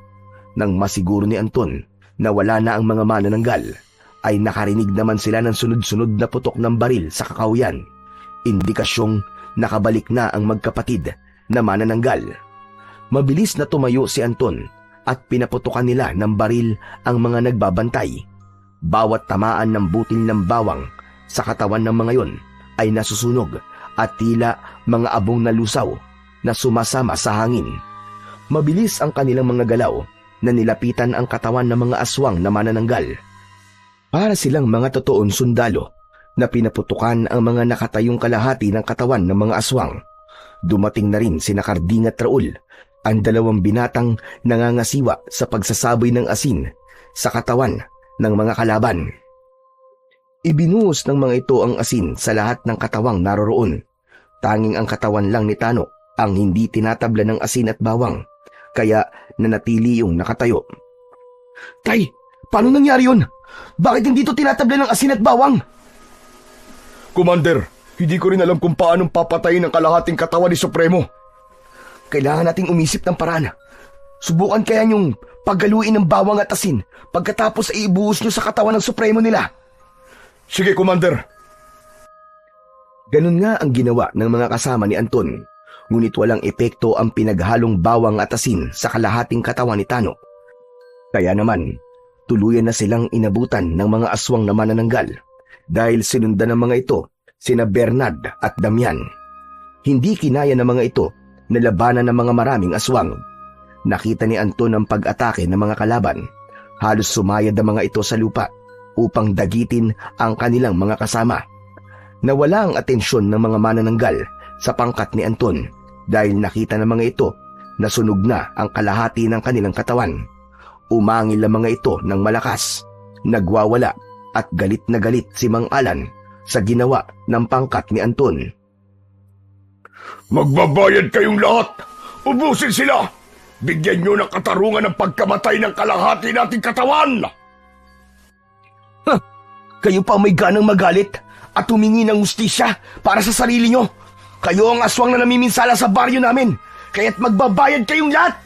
Nang masiguro ni Anton na wala na ang mga manananggal, ay nakarinig naman sila ng sunod-sunod na putok ng baril sa kakawyan. Indikasyong nakabalik na ang magkapatid na manananggal. Mabilis na tumayo si Anton at pinaputukan nila ng baril ang mga nagbabantay. Bawat tamaan ng butil ng bawang sa katawan ng mga yon ay nasusunog at tila mga abong na lusaw na sumasama sa hangin. Mabilis ang kanilang mga galaw na nilapitan ang katawan ng mga aswang na manananggal. Para silang mga totoong sundalo na pinaputukan ang mga nakatayong kalahati ng katawan ng mga aswang. Dumating na rin sina Karding at Raul, ang dalawang binatang nangangasiwa sa pagsasaboy ng asin sa katawan ng mga kalaban. Ibinuhos ng mga ito ang asin sa lahat ng katawang naroroon. Tanging ang katawan lang ni Tano ang hindi tinatabla ng asin at bawang, kaya nanatili yung nakatayo. Tay, paano nangyari yun? Bakit hindi ito tinatabla ng asin at bawang? Commander, hindi ko rin alam kung paanong papatayin ang kalahating katawan ni Supremo. Kailangan nating umisip ng paraan. Subukan kaya niyong paggaluin ng bawang at asin pagkatapos ay ibuhos niyo sa katawan ng Supremo nila. Sige, Commander. Ganun nga ang ginawa ng mga kasama ni Anton, ngunit walang epekto ang pinaghalong bawang at asin sa kalahating katawan ni Tano. Kaya naman, tuluyan na silang inabutan ng mga aswang na manananggal dahil sinundan ng mga ito sina Bernard at Damian. Hindi kinaya ng mga ito na labanan ng mga maraming aswang. Nakita ni Anton ang pag-atake ng mga kalaban. Halos sumayad ang mga ito sa lupa upang dagitin ang kanilang mga kasama. Nawala ang atensyon ng mga manananggal sa pangkat ni Anton dahil nakita ng mga ito na sunog na ang kalahati ng kanilang katawan. Umangil ang mga ito ng malakas, nagwawala at galit na galit si Mang Alan sa ginawa ng pangkat ni Anton. Magbabayad kayong lahat! Ubusin sila! Bigyan nyo ng katarungan ng pagkamatay ng kalahati nating katawan! Kayo pa may ganang magalit at humingi ng hustisya para sa sarili nyo. Kayo ang aswang na namiminsala sa baryo namin, kaya't magbabayad kayong lahat!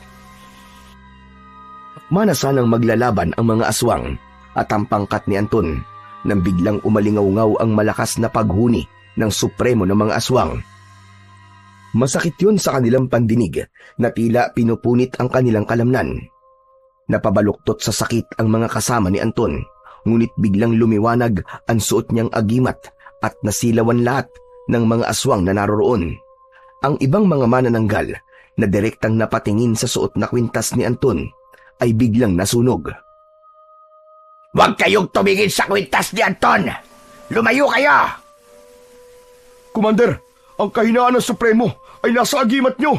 Manasanang maglalaban ang mga aswang at ang pangkat ni Anton nang biglang umalingaw-ngaw ang malakas na paghuni ng supremo ng mga aswang. Masakit yun sa kanilang pandinig na tila pinupunit ang kanilang kalamnan. Napabaluktot sa sakit ang mga kasama ni Anton, ngunit biglang lumiwanag ang suot niyang agimat at nasilawan lahat ng mga aswang na naroroon. Ang ibang mga manananggal na direktang napatingin sa suot na kwintas ni Anton ay biglang nasunog. Huwag kayong tumingin sa kwintas ni Anton! Lumayo kayo! Commander, ang kahinaan ng Supremo ay nasa agimat nyo!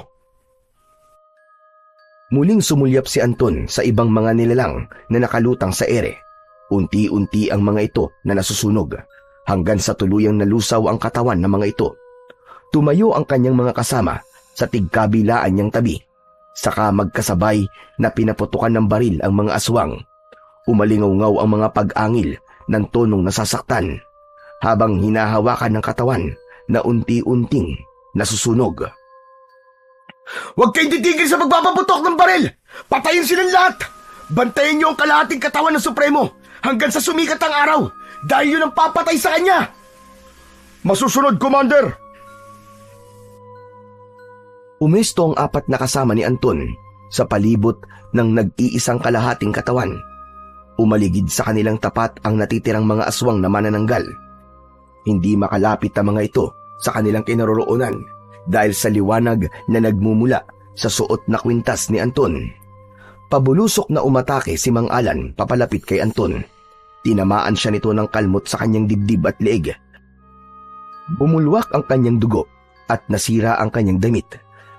Muling sumulyap si Anton sa ibang mga nilalang na nakalutang sa ere. Unti-unti ang mga ito na nasusunog hanggang sa tuluyang nalusaw ang katawan ng mga ito. Tumayo ang kanyang mga kasama sa tigkabilaan niyang tabi. Saka magkasabay na pinaputukan ng baril ang mga aswang. Umalingaw-ngaw ang mga pag-angil ng tonong nasasaktan habang hinahawakan ng katawan na unti-unting nasusunog. Huwag kayong titigil sa pagpapaputok ng baril! Patayin silang lahat! Bantayan niyo ang kalahating katawan ng Supremo hanggang sa sumikat ang araw dahil yun ang papatay sa kanya! Masusunod, Commander! Umesto ang 4 na kasama ni Anton sa palibot ng nag-iisang kalahating katawan. Umaligid sa kanilang tapat ang natitirang mga aswang na manananggal. Hindi makalapit ang mga ito sa kanilang kinaroroonan dahil sa liwanag na nagmumula sa suot na kwintas ni Anton. Pabulusok na umatake si Mang Alan papalapit kay Anton. Tinamaan siya nito ng kalmot sa kanyang dibdib at leeg. Bumulwak ang kanyang dugo at nasira ang kanyang damit.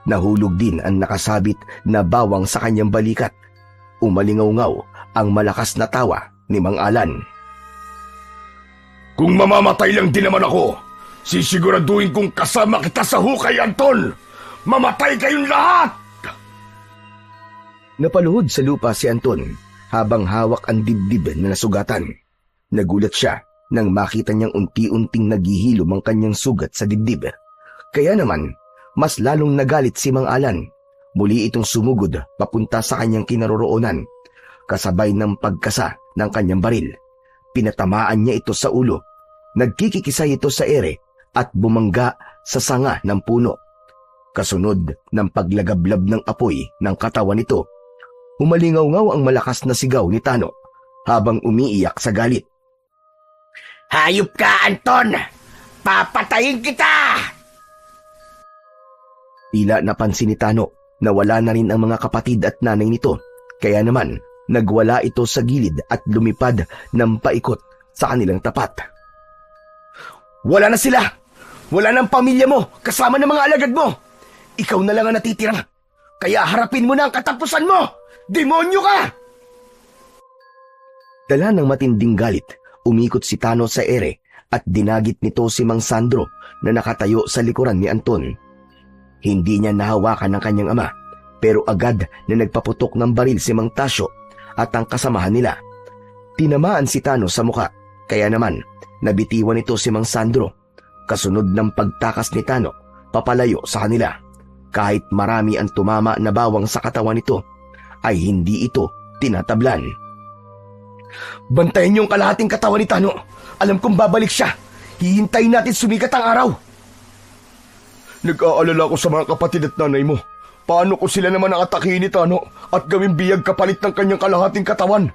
Nahulog din ang nakasabit na bawang sa kanyang balikat. Umalingaw-ngaw ang malakas na tawa ni Mang Alan. Kung mamamatay lang din naman ako, sisiguraduhin kong kasama kita sa hukay, Anton! Mamatay kayong lahat! Napaluhod sa lupa si Anton habang hawak ang dibdib na nasugatan. Nagulat siya nang makita niyang unti-unting naghihilom ang kanyang sugat sa dibdib. Kaya naman, mas lalong nagalit si Mang Alan. Muli itong sumugod papunta sa kanyang kinaroroonan, kasabay ng pagkasa ng kanyang baril. Pinatamaan niya ito sa ulo. Nagkikikisay ito sa ere at bumangga sa sanga ng puno. Kasunod ng paglagablab ng apoy ng katawan nito, umalingaw-ngaw ang malakas na sigaw ni Tano habang umiiyak sa galit. Hayop ka, Anton! Papatayin kita! Tila napansin ni Tano na wala na rin ang mga kapatid at nanay nito, kaya naman nagwala ito sa gilid at lumipad ng paikot sa kanilang tapat. Wala na sila! Wala ng pamilya mo kasama ng mga alagad mo! Ikaw na lang ang natitira, kaya harapin mo na ang katapusan mo! Demonyo ka! Dala ng matinding galit, umikot si Tano sa ere at dinagit nito si Mang Sandro na nakatayo sa likuran ni Anton. Hindi niya nahawakan ng kanyang ama, pero agad na nagpaputok ng baril si Mang Tasyo at ang kasamahan nila. Tinamaan si Tano sa muka, kaya naman nabitiwan ito si Mang Sandro. Kasunod ng pagtakas ni Tano, papalayo sa kanila. Kahit marami ang tumama na bawang sa katawan nito, ay hindi ito tinatablan. Bantayan niyo ang kalahating katawan ni Tano. Alam kong babalik siya. Hihintayin natin sumikat ang araw. Nag-aalala ko sa mga kapatid at nanay mo. Paano ko sila naman nakatakihin ni Tano at gawing biyag kapalit ng kanyang kalahating katawan?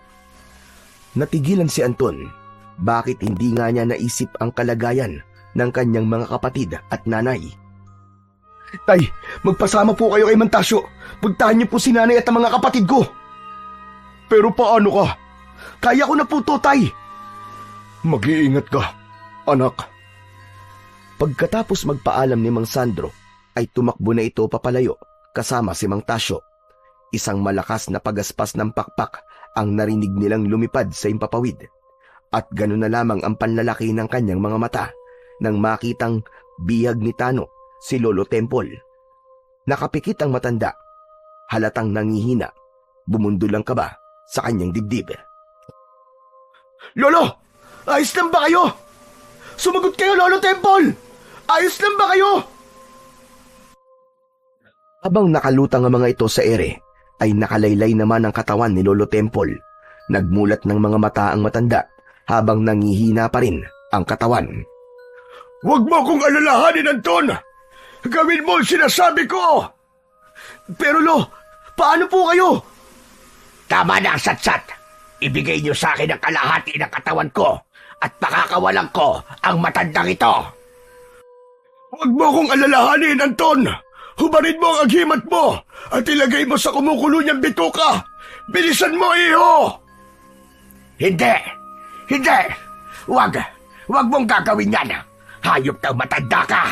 Natigilan si Anton. Bakit hindi nga niya naisip ang kalagayan ng kanyang mga kapatid at nanay? Tay, magpasama po kayo kay Mantasyo. Puntahan niyo po si nanay at ang mga kapatid ko. Pero paano ka? Kaya ko na po to, Tay. Mag-iingat ka, anak. Pagkatapos magpaalam ni Mang Sandro, ay tumakbo na ito papalayo kasama si Mang Tasyo. Isang malakas na pagaspas ng pakpak ang narinig nilang lumipad sa impapawid. At gano'n na lamang ang panlalaki ng kanyang mga mata nang makitang bihag ni Tano si Lolo Temple. Nakapikit ang matanda, halatang nangihina, bumundol ang kaba sa kanyang dibdib. Lolo! Ayos lang ba kayo? Sumagot kayo, Lolo Temple! Ayos lang ba kayo? Habang nakalutang ang mga ito sa ere, ay nakalaylay naman ang katawan ni Lolo Temple. Nagmulat ng mga mata ang matanda habang nangihina pa rin ang katawan. Huwag mo akong alalahanin, Anton! Gawin mo ang sinasabi ko! Pero Lo, paano po kayo? Tama na ang satsat. Ibigay niyo sa akin ang kalahati ng katawan ko at pakakawalan ko ang matandang ito. Huwag mo akong alalahanin, Anton! Hubarin mo ang aghimat mo at ilagay mo sa kumukulo niyang bituka! Bilisan mo, iho! Hindi! Hindi! Huwag mong gagawin yan! Hayop na matanda ka!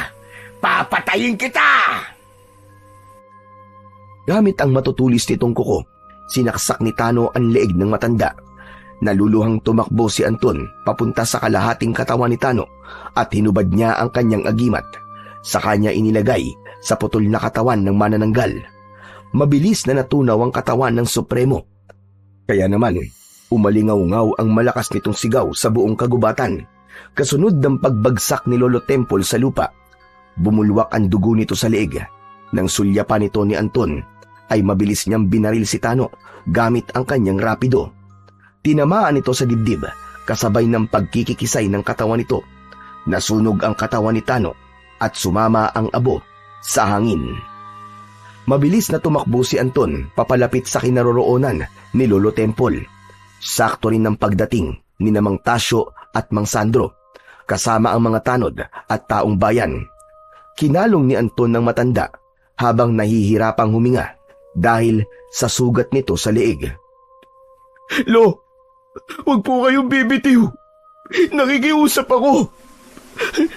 Papatayin kita! Gamit ang matutulis nitong kuko, sinaksak ni Tano ang leeg ng matanda. Naluluhang tumakbo si Anton papunta sa kalahating katawan ni Tano at hinubad niya ang kanyang agimat. Sa kanya inilagay sa putol na katawan ng manananggal. mabilis na natunaw ang katawan ng Supremo. Kaya naman, umalingaw-ngaw ang malakas nitong sigaw sa buong kagubatan. Kasunod ng pagbagsak ni Lolo Temple sa lupa, bumulwak ang dugo nito sa leeg. Nang sulyapan nito ni Anton, ay mabilis niyang binaril si Tano gamit ang kanyang rapido. Tinamaan ito sa dibdib, kasabay ng pagkikikisay ng katawan nito. Nasunog ang katawan ni Tano at sumama ang abo sa hangin. Mabilis na tumakbo si Anton papalapit sa kinaroroonan ni Lolo Temple. Sakto rin ang pagdating ni Mang Tasyo at Mang Sandro, kasama ang mga tanod at taong bayan. Kinalong ni Anton ng matanda habang nahihirapang huminga dahil sa sugat nito sa leeg. Lo, huwag po kayong bibitiw. Nakikiusap ako.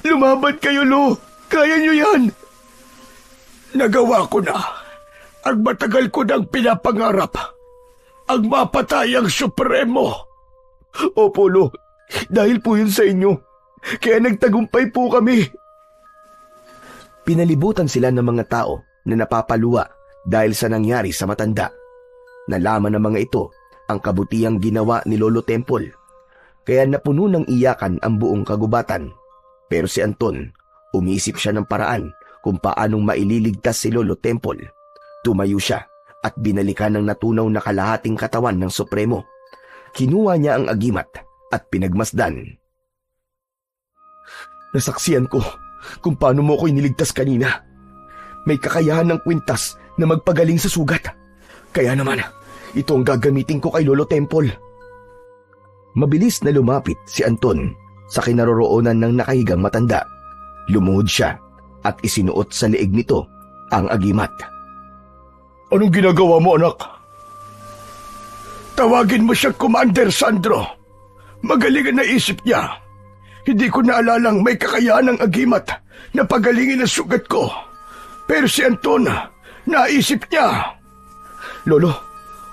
Lumaban kayo, Lo. Kaya nyo yan. Nagawa ko na ang matagal ko nang pinapangarap. Ang mapatay ang Supremo. Opo, Lo. Dahil po yun sa inyo. Kaya nagtagumpay po kami. Pinalibutan sila ng mga tao na napapaluwa dahil sa nangyari sa matanda. Nalaman ng mga ito ang kabutihang ginawa ni Lolo Temple. Kaya napuno ng iyakan ang buong kagubatan. Pero si Anton, umisip siya ng paraan kung paanong maililigtas si Lolo Temple. Tumayo siya at binalikan ng natunaw na kalahating katawan ng Supremo. Kinuha niya ang agimat at pinagmasdan. Nasaksiyan ko kung paano mo ko iniligtas kanina. May kakayahan ng kwintas na magpagaling sa sugat. Kaya naman, ito ang gagamitin ko kay Lolo Temple. Mabilis na lumapit si Anton sa kinaroroonan ng nakahigang matanda. Lumuhod siya at isinuot sa leeg nito ang agimat. Anong ginagawa mo, anak? Tawagin mo siya Commander Sandro. Magaling ang naisip niya. Hindi ko naalalang may kakayahan ng agimat na pagalingin ang sugat ko. Pero si Anton, naisip niya. Lolo,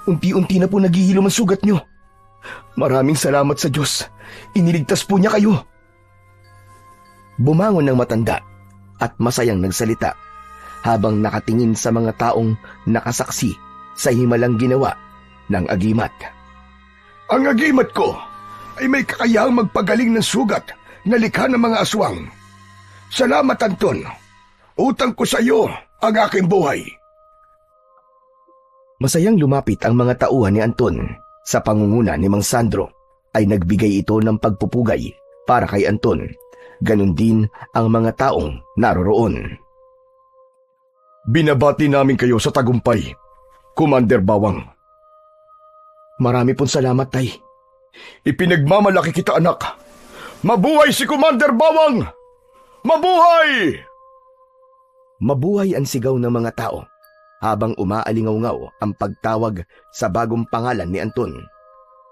unti-unti na po naghihilom ang sugat niyo. Maraming salamat sa Diyos. Iniligtas po niya kayo. Bumangon ng matanda at masayang nagsalita habang nakatingin sa mga taong nakasaksi sa himalang ginawa ng agimat. Ang agimat ko ay may kakayahang magpagaling ng sugat na likha ng mga aswang. Salamat, Anton. Utang ko sa iyo ang aking buhay. Masayang lumapit ang mga tauhan ni Anton. Sa pangunguna ni Mang Sandro ay nagbigay ito ng pagpupugay para kay Anton. Ganon din ang mga taong naroroon. Binabati namin kayo sa tagumpay, Commander Bawang. Marami pong salamat, Tay. Ipinagmamalaki kita, anak. Mabuhay si Commander Bawang! Mabuhay! Mabuhay ang sigaw ng mga tao habang umaalingaw-ngaw ang pagtawag sa bagong pangalan ni Anton.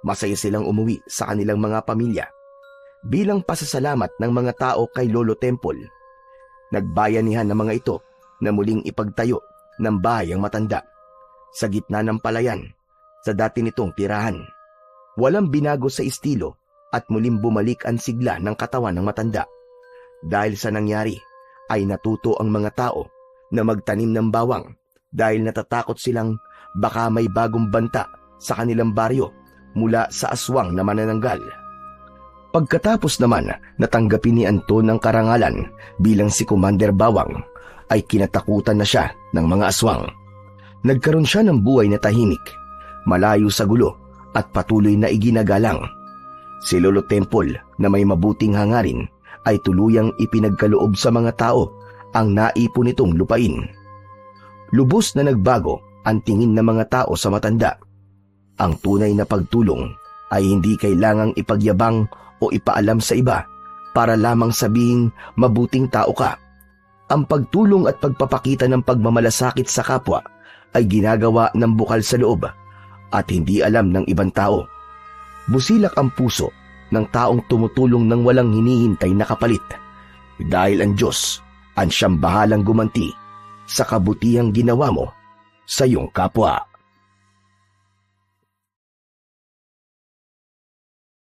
Masaya silang umuwi sa kanilang mga pamilya. Bilang pasasalamat ng mga tao kay Lolo Temple, nagbayanihan ng mga ito na muling ipagtayo ng bahay ang matanda sa gitna ng palayan sa dati nitong tirahan. Walang binago sa estilo at muling bumalik ang sigla ng katawan ng matanda. Dahil sa nangyari ay natuto ang mga tao na magtanim ng bawang dahil natatakot silang baka may bagong banta sa kanilang baryo mula sa aswang na manananggal. Pagkatapos naman natanggapin ni Anton ang karangalan bilang si Commander Bawang, ay kinatakutan na siya ng mga aswang. Nagkaroon siya ng buhay na tahimik, malayo sa gulo at patuloy na iginagalang. Si Lolo Temple na may mabuting hangarin ay tuluyang ipinagkaloob sa mga tao ang naipon nitong lupain. Lubos na nagbago ang tingin ng mga tao sa matanda. Ang tunay na pagtulong ay hindi kailangang ipagyabang o ipaalam sa iba para lamang sabihing mabuting tao ka. Ang pagtulong at pagpapakita ng pagmamalasakit sa kapwa ay ginagawa ng bukal sa loob at hindi alam ng ibang tao. Busilak ang puso ng taong tumutulong ng walang hinihintay na kapalit dahil ang Diyos ang siyang bahalang gumanti sa kabutihang ginawa mo sa iyong kapwa.